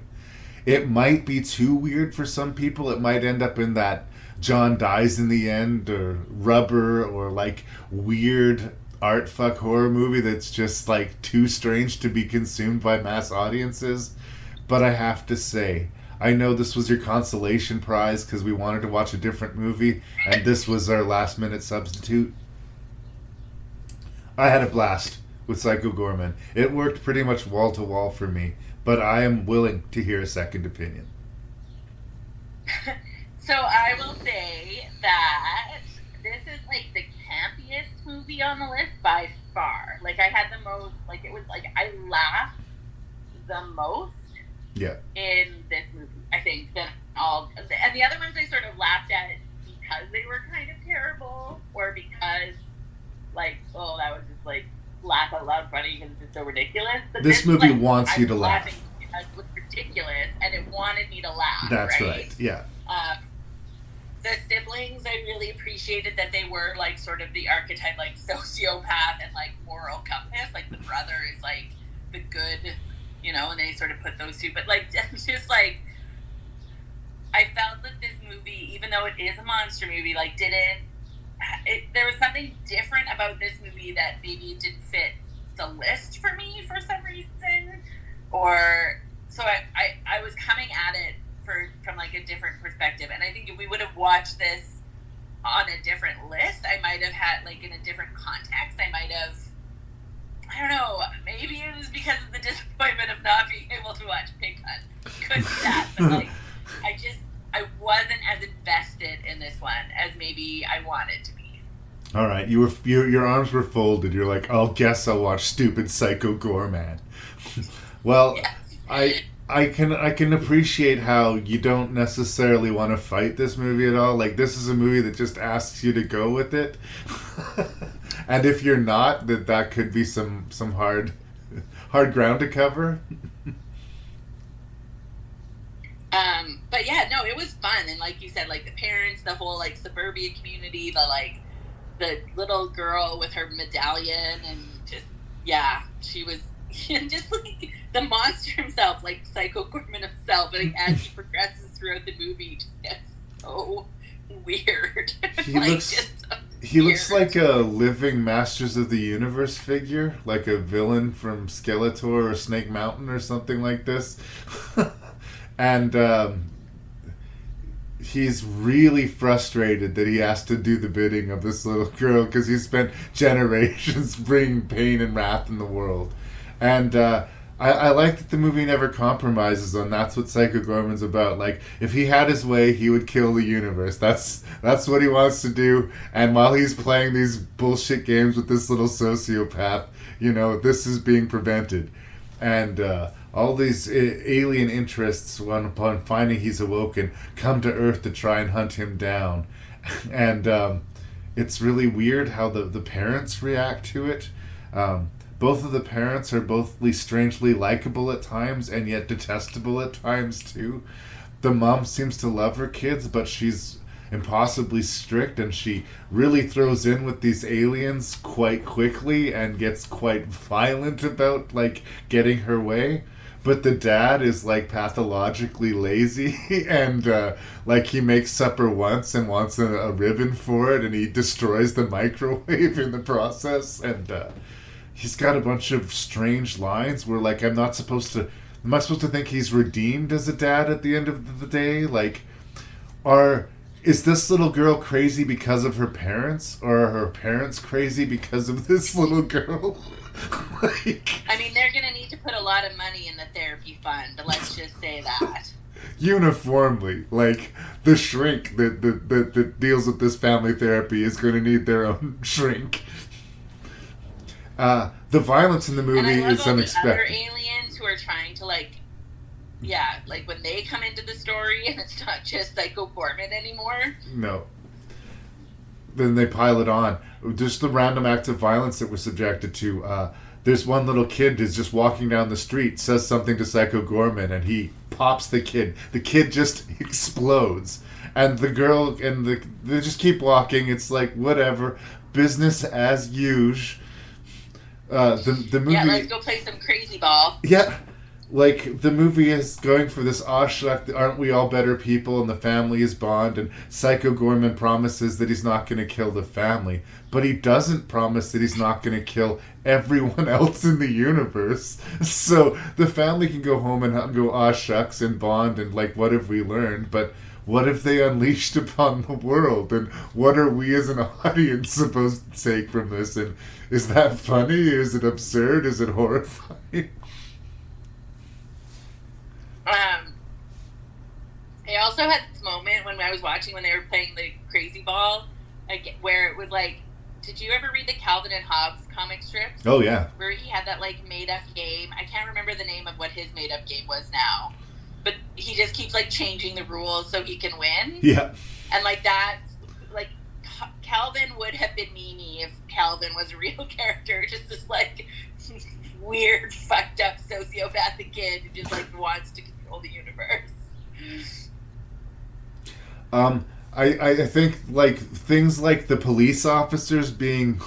It might be too weird for some people. It might end up in that John dies in the end, or Rubber, or like weird art fuck horror movie that's just like too strange to be consumed by mass audiences. But I have to say, I know this was your consolation prize because we wanted to watch a different movie, and this was our last minute substitute. I had a blast with Psycho Goreman. It worked pretty much wall to wall for me, but I am willing to hear a second opinion. So I will say that this is like the campiest movie on the list by far. Like, I had the most, like, it was like I laughed the most in this movie, I think, than all. And the other ones I sort of laughed at because they were kind of terrible, or because, like, oh, that was just like laugh out loud funny because it's so ridiculous. But this movie like, wants you to laugh. Because it was ridiculous, and it wanted me to laugh. That's right. Yeah. The siblings, I really appreciated that they were like sort of the archetype, like sociopath and like moral compass. Like the brother is like the good, you know, and they sort of put those two. But like, just like, I felt that this movie, even though it is a monster movie, like there was something different about this movie that maybe didn't fit the list for me for some reason. Or, so I was coming at it from like a different perspective, and I think if we would have watched this on a different list, I might have had, like, in a different context, I might have, I don't know, maybe it was because of the disappointment of not being able to watch Pig Hunt. Could be that, but like, I wasn't as invested in this one as maybe I wanted to be. All right, your arms were folded. You're like, I'll watch stupid Psycho Goreman. Well, yes. I can appreciate how you don't necessarily want to fight this movie at all. Like, this is a movie that just asks you to go with it. And if you're not, that could be some hard ground to cover. But yeah, no, it was fun. And like you said, like the parents, the whole like suburbia community, the little girl with her medallion, and just, yeah, she was just like the monster himself, like Psycho Goreman himself, but like, as he progresses throughout the movie, just gets so weird. He looks like a living Masters of the Universe figure, like a villain from Skeletor or Snake Mountain or something like this. And he's really frustrated that he has to do the bidding of this little girl because he spent generations bringing pain and wrath in the world. And I like that the movie never compromises on that's what Psycho Goreman's about. Like, if he had his way, he would kill the universe. That's what he wants to do. And while he's playing these bullshit games with this little sociopath, you know, this is being prevented. And all these alien interests, upon finding he's awoken, come to Earth to try and hunt him down. And it's really weird how the parents react to it. Both of the parents are both strangely likable at times and yet detestable at times too. The mom seems to love her kids, but she's impossibly strict, and she really throws in with these aliens quite quickly and gets quite violent about like getting her way. But the dad is like pathologically lazy and like he makes supper once and wants a ribbon for it, and he destroys the microwave in the process. And he's got a bunch of strange lines where, like, am I supposed to think he's redeemed as a dad at the end of the day? Like, is this little girl crazy because of her parents, or are her parents crazy because of this little girl? Like, I mean, they're gonna need to put a lot of money in the therapy fund. Let's just say that. Uniformly, like, the shrink that deals with this family therapy is going to need their own shrink. The violence in the movie is unexpected. The other aliens who are trying to, like, yeah, like when they come into the story and it's not just Psycho Goreman anymore. No. Then they pile it on. Just the random acts of violence that we're subjected to. there's one little kid who's just walking down the street, says something to Psycho Goreman, and he pops the kid. The kid just explodes. And the girl and they just keep walking. It's like, whatever. Business as usual. The movie... Yeah, let's go play some crazy ball. Yeah. Like, the movie is going for this, aren't we all better people, and the family is bond, and Psycho Goreman promises that he's not going to kill the family, but he doesn't promise that he's not going to kill everyone else in the universe. So the family can go home and go, shucks, and bond, and like, what have we learned? But what have they unleashed upon the world? And what are we as an audience supposed to take from this? And is that funny? Is it absurd? Is it horrifying? I also had this moment when I was watching when they were playing the crazy ball, like, where it was like, did you ever read the Calvin and Hobbes comic strips? Oh, yeah. Where he had that, like, made-up game. I can't remember the name of what his made-up game was now. But he just keeps, like, changing the rules so he can win. Yeah. And, like, that, like, Calvin would have been Mimi if Calvin was a real character. Just this, like, weird, fucked up, sociopathic kid who just, like, wants to control the universe. I think, like, things like the police officers being,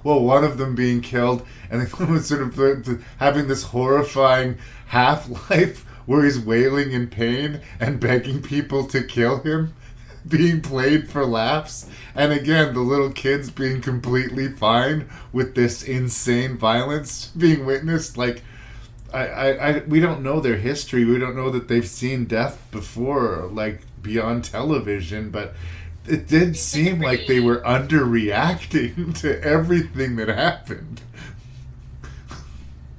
well, one of them being killed, and then sort of having this horrifying half-life where he's wailing in pain and begging people to kill him, being played for laughs, and again, the little kids being completely fine with this insane violence being witnessed. Like, we don't know their history. We don't know that they've seen death before, like, beyond television, but it did seem like they were underreacting to everything that happened.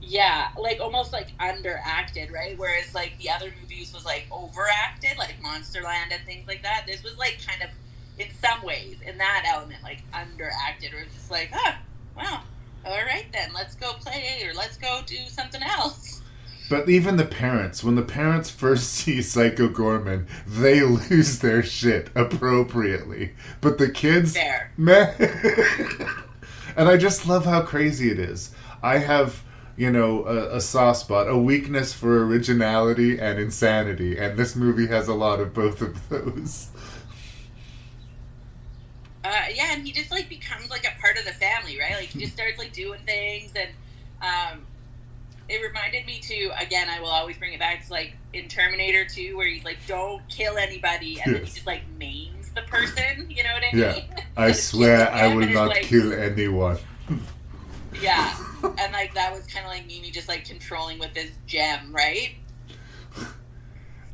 Yeah, like, almost, like, underacted, right? Whereas, like, the other movies was, like, overacted, like Monsterland and things like that. This was, like, kind of, in some ways, in that element, like, underacted, where it's just like, well, all right then, let's go play, or let's go do something else. But even the parents, when the parents first see Psycho Goreman, they lose their shit appropriately. But the kids... Fair. Meh. And I just love how crazy it is. I have, a soft spot, a weakness for originality and insanity, and this movie has a lot of both of those. Yeah, and he just, like, becomes, like, a part of the family, right? Like, he just starts, like, doing things, and, it reminded me, too, again, I will always bring it back to, like, in Terminator 2, where he's like, don't kill anybody, and then he just, like, maims the person, you know what I mean? Yeah, I swear I will not kill anyone. Yeah, and, like, that was kind of like Mimi just, like, controlling with this gem, right?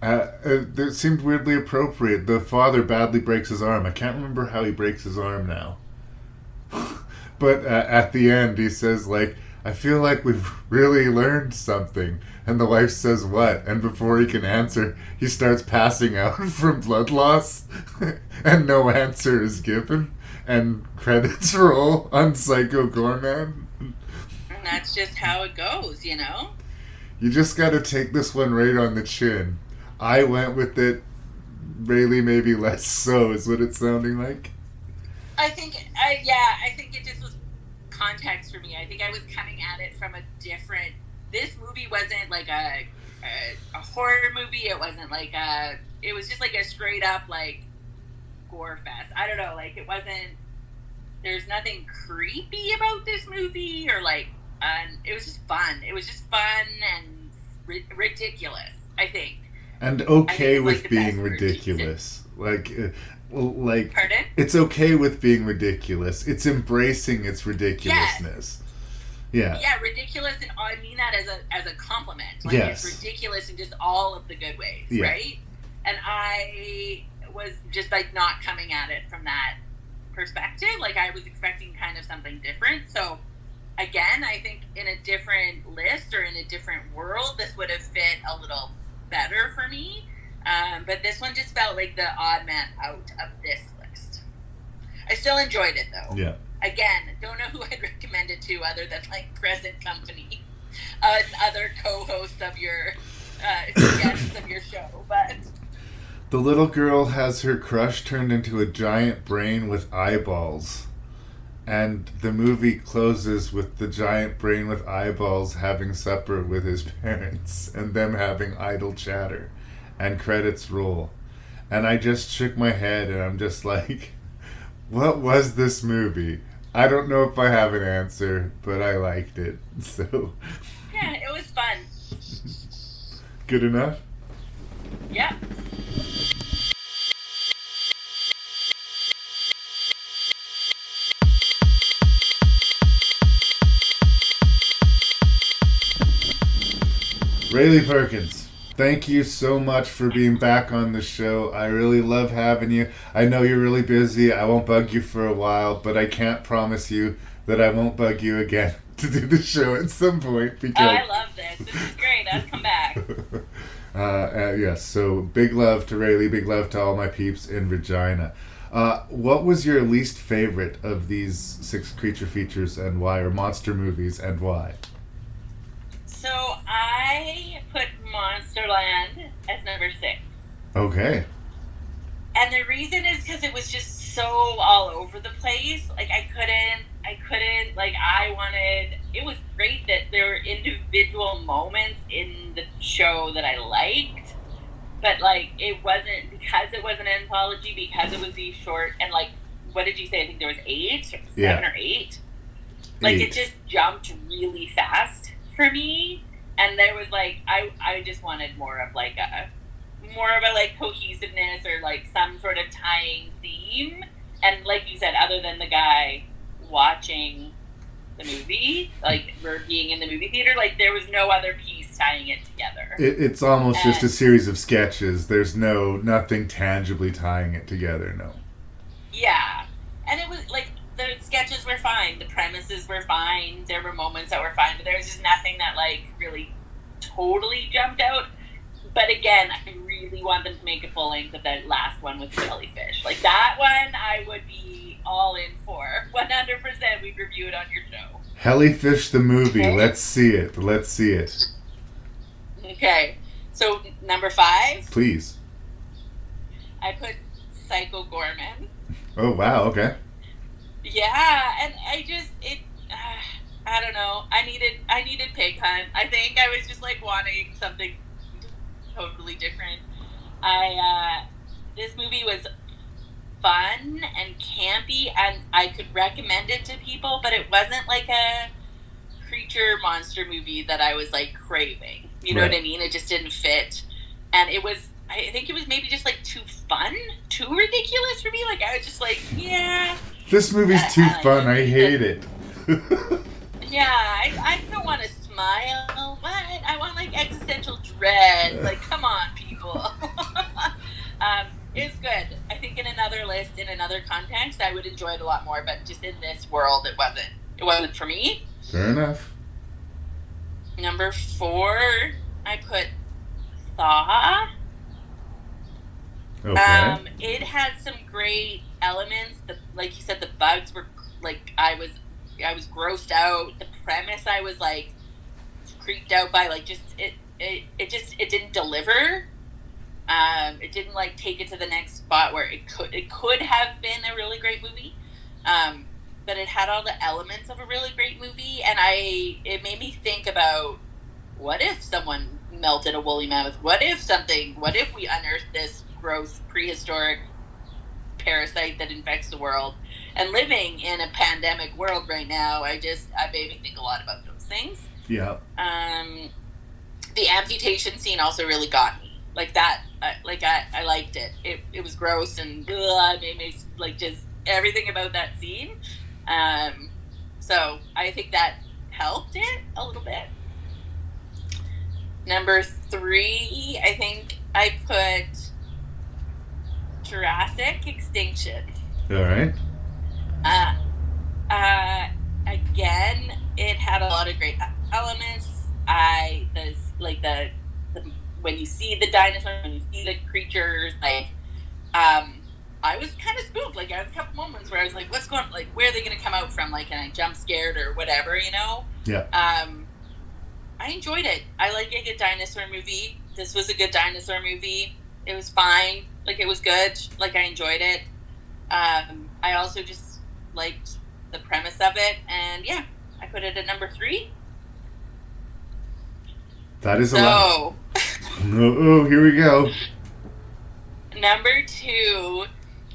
It seemed weirdly appropriate. The father badly breaks his arm. I can't remember how he breaks his arm now. But at the end, he says, like, I feel like we've really learned something. And the wife says, what? And before he can answer, he starts passing out from blood loss. And no answer is given. And credits roll on Psycho Goreman. And that's just how it goes, you know? You just gotta take this one right on the chin. I went with it. Raylee maybe less so, is what it's sounding like. I think it just was context for me. I think I was coming at it from a different... This movie wasn't like a horror movie. It wasn't like a... It was just like a straight up, like, gore fest. I don't know, like, it wasn't... There's nothing creepy about this movie, or like... it was just fun. It was just fun and ridiculous, I think. And okay with being ridiculous. Like, Pardon? It's okay with being ridiculous. It's embracing its ridiculousness. Yes. Yeah, ridiculous, and I mean that as a compliment. Like, yes. It's ridiculous in just all of the good ways, yeah. right? And I was just, like, not coming at it from that perspective. Like, I was expecting kind of something different. So, again, I think in a different list or in a different world, this would have fit a little better for me. But this one just felt like the odd man out of this list. I still enjoyed it, though. Yeah. Again, don't know who I'd recommend it to other than, like, present company, other co-hosts of your guests of your show. But the little girl has her crush turned into a giant brain with eyeballs, and the movie closes with the giant brain with eyeballs having supper with his parents and them having idle chatter, and credits roll. And I just shook my head and I'm just like, what was this movie? I don't know if I have an answer, but I liked it. So yeah, it was fun. Good enough? Yeah. Raylee Perkins, thank you so much for being back on the show. I really love having you. I know you're really busy. I won't bug you for a while, but I can't promise you that I won't bug you again to do the show at some point. Because I love this. This is great. I'll come back. Yes, so big love to Raylee, big love to all my peeps in Regina. What was your least favorite of these 6 creature features and why, or monster movies and why? So I put Monsterland as number 6. Okay. And the reason is because it was just so all over the place. Like I couldn't, like it was great that there were individual moments in the show that I liked, but like it wasn't, because it was an anthology, because it was these short, and like, what did you say? I think there was 7 or 8. Like 8. It just jumped really fast for me, and there was like I just wanted more of a like cohesiveness or like some sort of tying theme. And like you said, other than the guy watching the movie, like we're being in the movie theater, like there was no other piece tying it together. It's almost just a series of sketches. There's nothing tangibly tying it together. No. Yeah, and it was like the sketches were fine, the premises were fine, there were moments that were fine, but there was just nothing that like really totally jumped out. But again, I really want them to make a full length of that last one with Jellyfish. Like that one, I would be all in for. 100%, we'd review it on your show. Jellyfish the movie. Okay. Let's see it. Okay, so number 5. Please. I put Psycho Goreman. Oh wow. Okay. Yeah, and I don't know. I needed Pig Hunt. I think I was just like wanting something totally different. This movie was fun and campy, and I could recommend it to people, but it wasn't like a creature monster movie that I was like craving. You know what I mean? It just didn't fit, and I think it was maybe just like too fun, too ridiculous for me. Like I was just like, yeah. This movie's too fun. I hate it. Yeah, I don't want to smile, but I want like existential dread. Like, come on, people. It's good. I think in another list, in another context, I would enjoy it a lot more. But just in this world, it wasn't for me. Fair enough. Number 4, I put Thaw. Okay. It had some great elements. Like you said, the bugs were like I was grossed out. The premise I was like creeped out by. Like just it didn't deliver. It didn't like take it to the next spot where it could have been a really great movie. But it had all the elements of a really great movie, and it made me think about what if someone melted a woolly mammoth? What if we unearthed this gross prehistoric parasite that infects the world? And living in a pandemic world right now, I made me think a lot about those things. Yeah. The amputation scene also really got me. Like that, I liked it. It was gross and it made me like just everything about that scene. So I think that helped it a little bit. Number 3, I think I put Jurassic Extinction. All right. Again, it had a lot of great elements. When you see the dinosaurs, when you see the creatures, I was kind of spooked. Like, I had a couple moments where I was like, what's going on? Like, where are they going to come out from? Like, and I jump scared or whatever, you know? Yeah. I enjoyed it. I like a good dinosaur movie. This was a good dinosaur movie. It was fine. Like, it was good. Like, I enjoyed it. I also just liked the premise of it, and yeah, I put it at number 3. That is a lot. Oh, here we go. Number 2,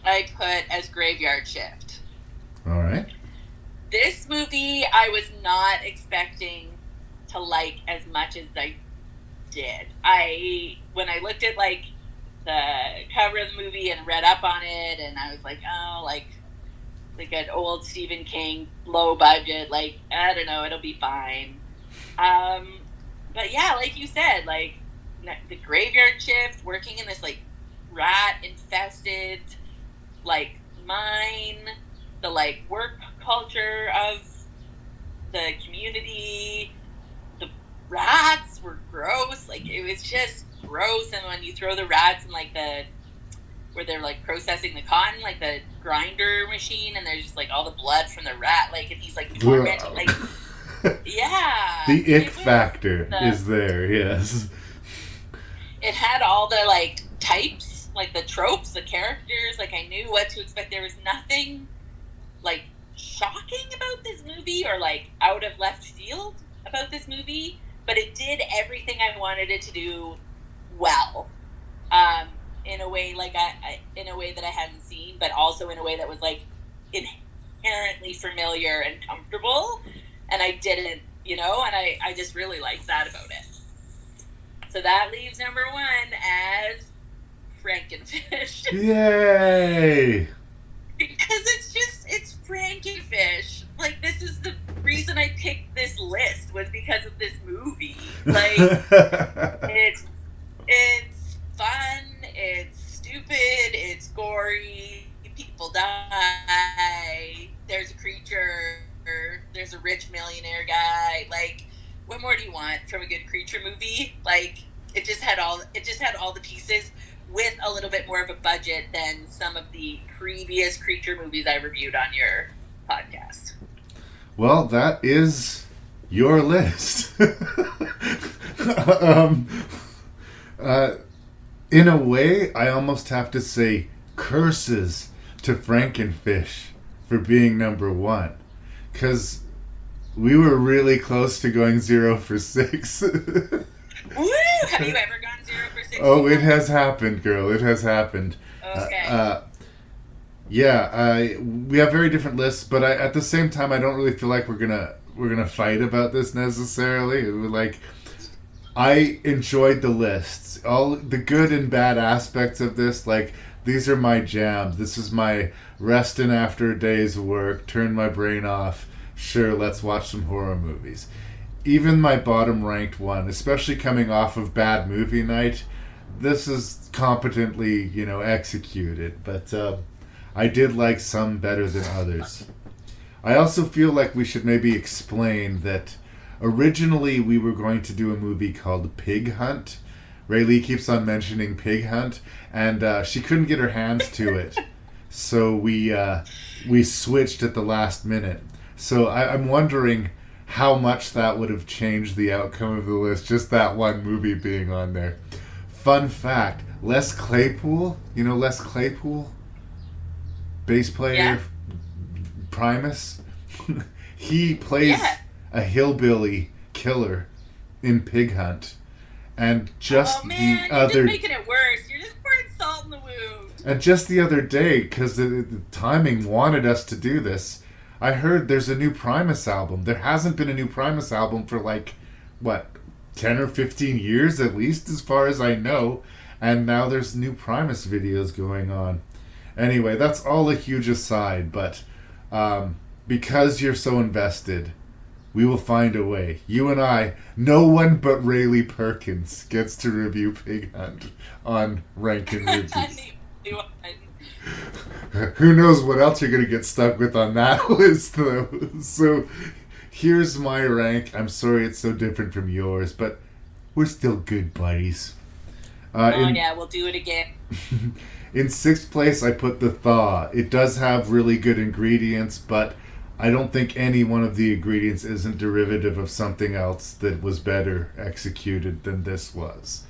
I put as Graveyard Shift. All right. This movie I was not expecting to like as much as I did. When I looked at like the cover of the movie and read up on it, and I was like, oh, like an old Stephen King, low budget, like, I don't know, it'll be fine. But yeah, like you said, like the Graveyard Shift, working in this like rat infested like mine, the like work culture of the community, the rats were gross, like it was just gross. And when you throw the rats in like where they're like processing the cotton, like the grinder machine, and there's just like all the blood from the rat, like, and he's like tormenting, like yeah, the ick factor is there. Yes, it had all the like types, like the tropes, the characters, like I knew what to expect. There was nothing like shocking about this movie or like out of left field about this movie, but it did everything I wanted it to do well, in a way like in a way that I hadn't seen, but also in a way that was like inherently familiar and comfortable, and I didn't, and I just really liked that about it. So that leaves number 1 as Frankenfish. Yay! Because it's Frankenfish. Like, this is the reason I picked this list, was because of this movie. Like, it's fun, it's stupid, it's gory, people die, there's a creature, there's a rich millionaire guy. Like, what more do you want from a good creature movie? Like, it just had all the pieces, with a little bit more of a budget than some of the previous creature movies I reviewed on your podcast. Well, that is your list. In a way, I almost have to say curses to Frankenfish for being number 1. Because we were really close to going 0 for 6. Woo! Have you ever gone 0 for 6? Oh, it has happened, girl. It has happened. Okay. We have very different lists, but at the same time, I don't really feel like we're gonna fight about this necessarily. Like, I enjoyed the lists, all the good and bad aspects of this. Like, these are my jams. This is my resting after a day's work. Turn my brain off. Sure, let's watch some horror movies. Even my bottom ranked one, especially coming off of Bad Movie Night, this is competently, executed. But I did like some better than others. I also feel like we should maybe explain that originally we were going to do a movie called Pig Hunt. Raylee keeps on mentioning Pig Hunt, and she couldn't get her hands to it. So we switched at the last minute. So I'm wondering how much that would have changed the outcome of the list, just that one movie being on there. Fun fact, Les Claypool, Les Claypool? Bass player, Primus? He plays a hillbilly killer in Pig Hunt. And just you're just making it worse. You're just pouring salt in the wound. And just the other day, because the timing wanted us to do this, I heard there's a new Primus album. There hasn't been a new Primus album for 10 or 15 years at least, as far as I know. And now there's new Primus videos going on. Anyway, that's all a huge aside, but because you're so invested, we will find a way. You and I, no one but Raylee Perkins gets to review Pig Hunt on Rankin' Reviews. Who knows what else you're going to get stuck with on that list, though. So, here's my rank. I'm sorry it's so different from yours, but we're still good buddies. We'll do it again. In 6th place, I put the Thaw. It does have really good ingredients, but I don't think any one of the ingredients isn't derivative of something else that was better executed than this was.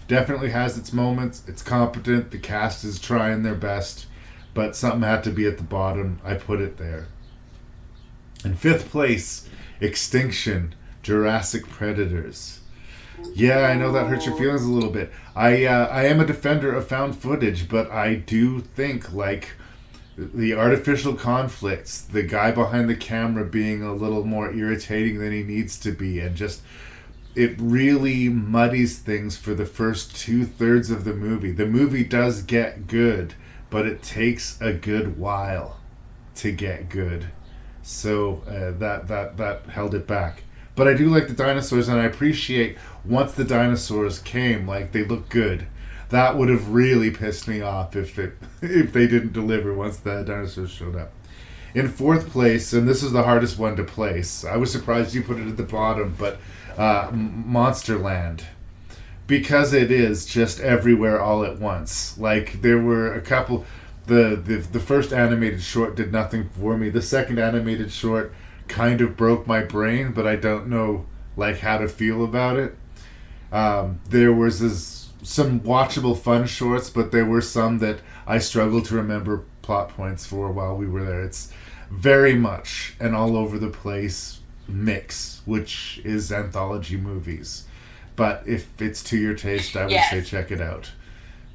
Definitely has its moments. It's competent. The cast is trying their best, but something had to be at the bottom. I put it there. In 5th place, Extinction, Jurassic Predators. Yeah, I know that hurts your feelings a little bit. I am a defender of found footage, but I do think, like, the artificial conflicts, the guy behind the camera being a little more irritating than he needs to be, and just, it really muddies things for the first 2/3 of the movie. The movie does get good, but it takes a good while to get good. So that held it back. But I do like the dinosaurs, and I appreciate once the dinosaurs came, like, they look good. That would have really pissed me off if they didn't deliver once the dinosaurs showed up. In 4th place, and this is the hardest one to place, I was surprised you put it at the bottom, but Monsterland. Because it is just everywhere all at once. Like, there were a couple... The first animated short did nothing for me. The second animated short kind of broke my brain, but I don't know, like, how to feel about it. There was some watchable fun shorts, but there were some that I struggled to remember plot points for while we were there. It's very much an all over the place mix, which is anthology movies. But if it's to your taste, I would say check it out.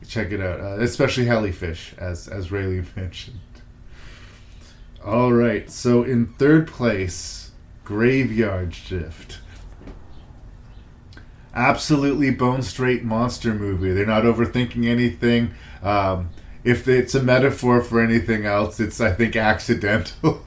Check it out, especially Jellyfish, as Raylee mentioned. All right, so in 3rd place, Graveyard Shift. Absolutely bone straight monster movie. They're not overthinking anything. If it's a metaphor for anything else, it's, I think, accidental.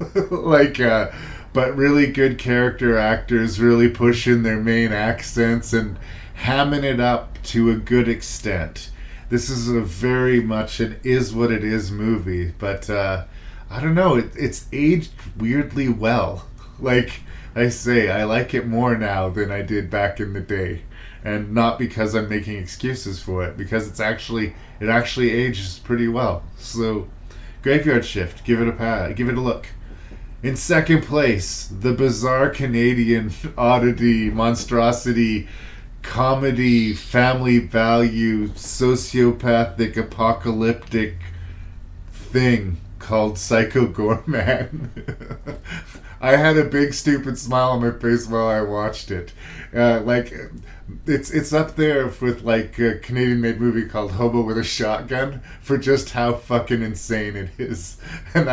But really good character actors really pushing their main accents and hamming it up to a good extent. This is a very much an is what it is movie, but I don't know, it's aged weirdly well. Like I say, I like it more now than I did back in the day. And not because I'm making excuses for it, because it actually ages pretty well. So, Graveyard Shift, give it a look. In 2nd place, the bizarre Canadian oddity, monstrosity, comedy, family value, sociopathic, apocalyptic thing called Psycho Goreman. I had a big stupid smile on my face while I watched it. It's up there with, like, a Canadian-made movie called Hobo with a Shotgun for just how fucking insane it is. And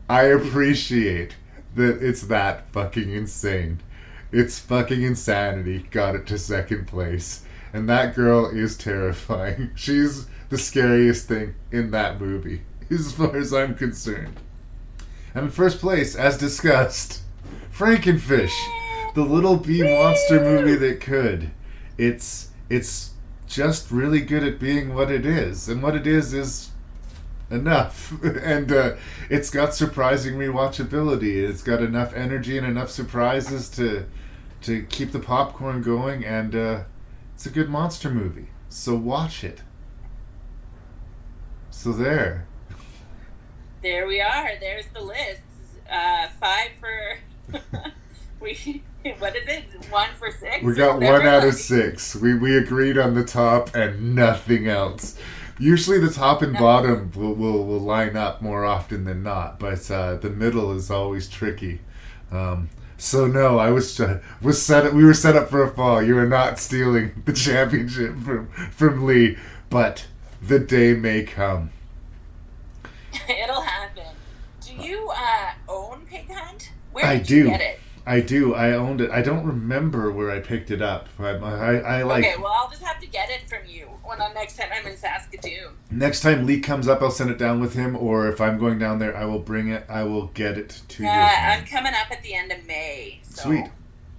I appreciate that it's that fucking insane. It's fucking insanity got it to 2nd place. And that girl is terrifying. She's the scariest thing in that movie, as far as I'm concerned. And in 1st place, as discussed, Frankenfish. The little bee monster movie that could. It's just really good at being what it is. And what it is enough. And it's got surprising rewatchability. It's got enough energy and enough surprises to keep the popcorn going, and it's a good monster movie. So watch it. So there we are. There's the list. 5 for... what is it? 1 for 6? We got 1 out of 6. We agreed on the top and nothing else. Usually the top and bottom will line up more often than not, but the middle is always tricky. So no, we were set up for a fall. You are not stealing the championship from Lee, but the day may come. It'll happen. Do you own Pig Hunt? Where did you get it? I do. I owned it. I don't remember where I picked it up. I like. Okay, well, I'll just have to get it from you next time I'm in Saskatoon. Next time Lee comes up, I'll send it down with him, or if I'm going down there, I will bring it. I will get it to you. I'm coming up at the end of May. So.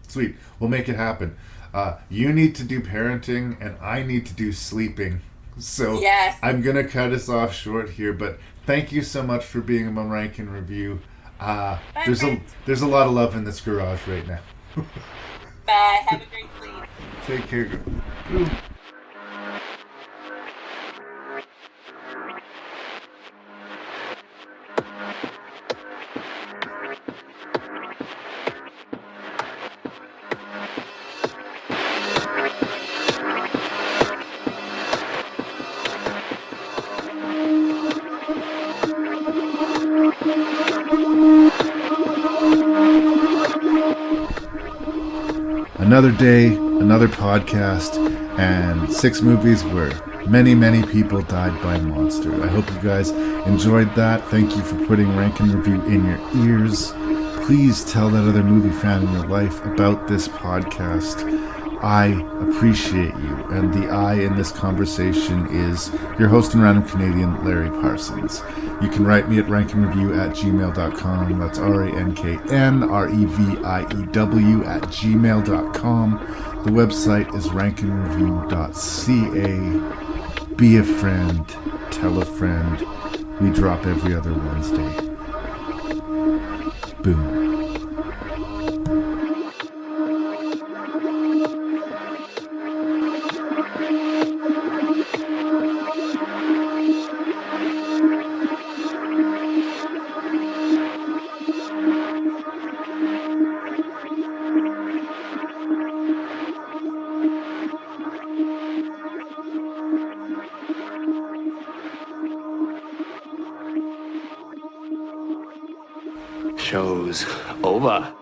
Sweet. We'll make it happen. You need to do parenting, and I need to do sleeping. So yes. I'm gonna cut us off short here, but thank you so much for being on Rank and Review. There's a lot of love in this garage right now. Bye. Have a great sleep. Take care. Another day, another podcast, and 6 movies where many, many people died by monster. I hope you guys enjoyed that. Thank you for putting Rank and Review in your ears. Please tell that other movie fan in your life about this podcast. I appreciate you, and the I in this conversation is your host and random Canadian, Larry Parsons. You can write me at ranknreview@gmail.com. That's ranknreview@gmail.com. The website is ranknreview.ca. Be a friend. Tell a friend. We drop every other Wednesday. Boom. Show's over.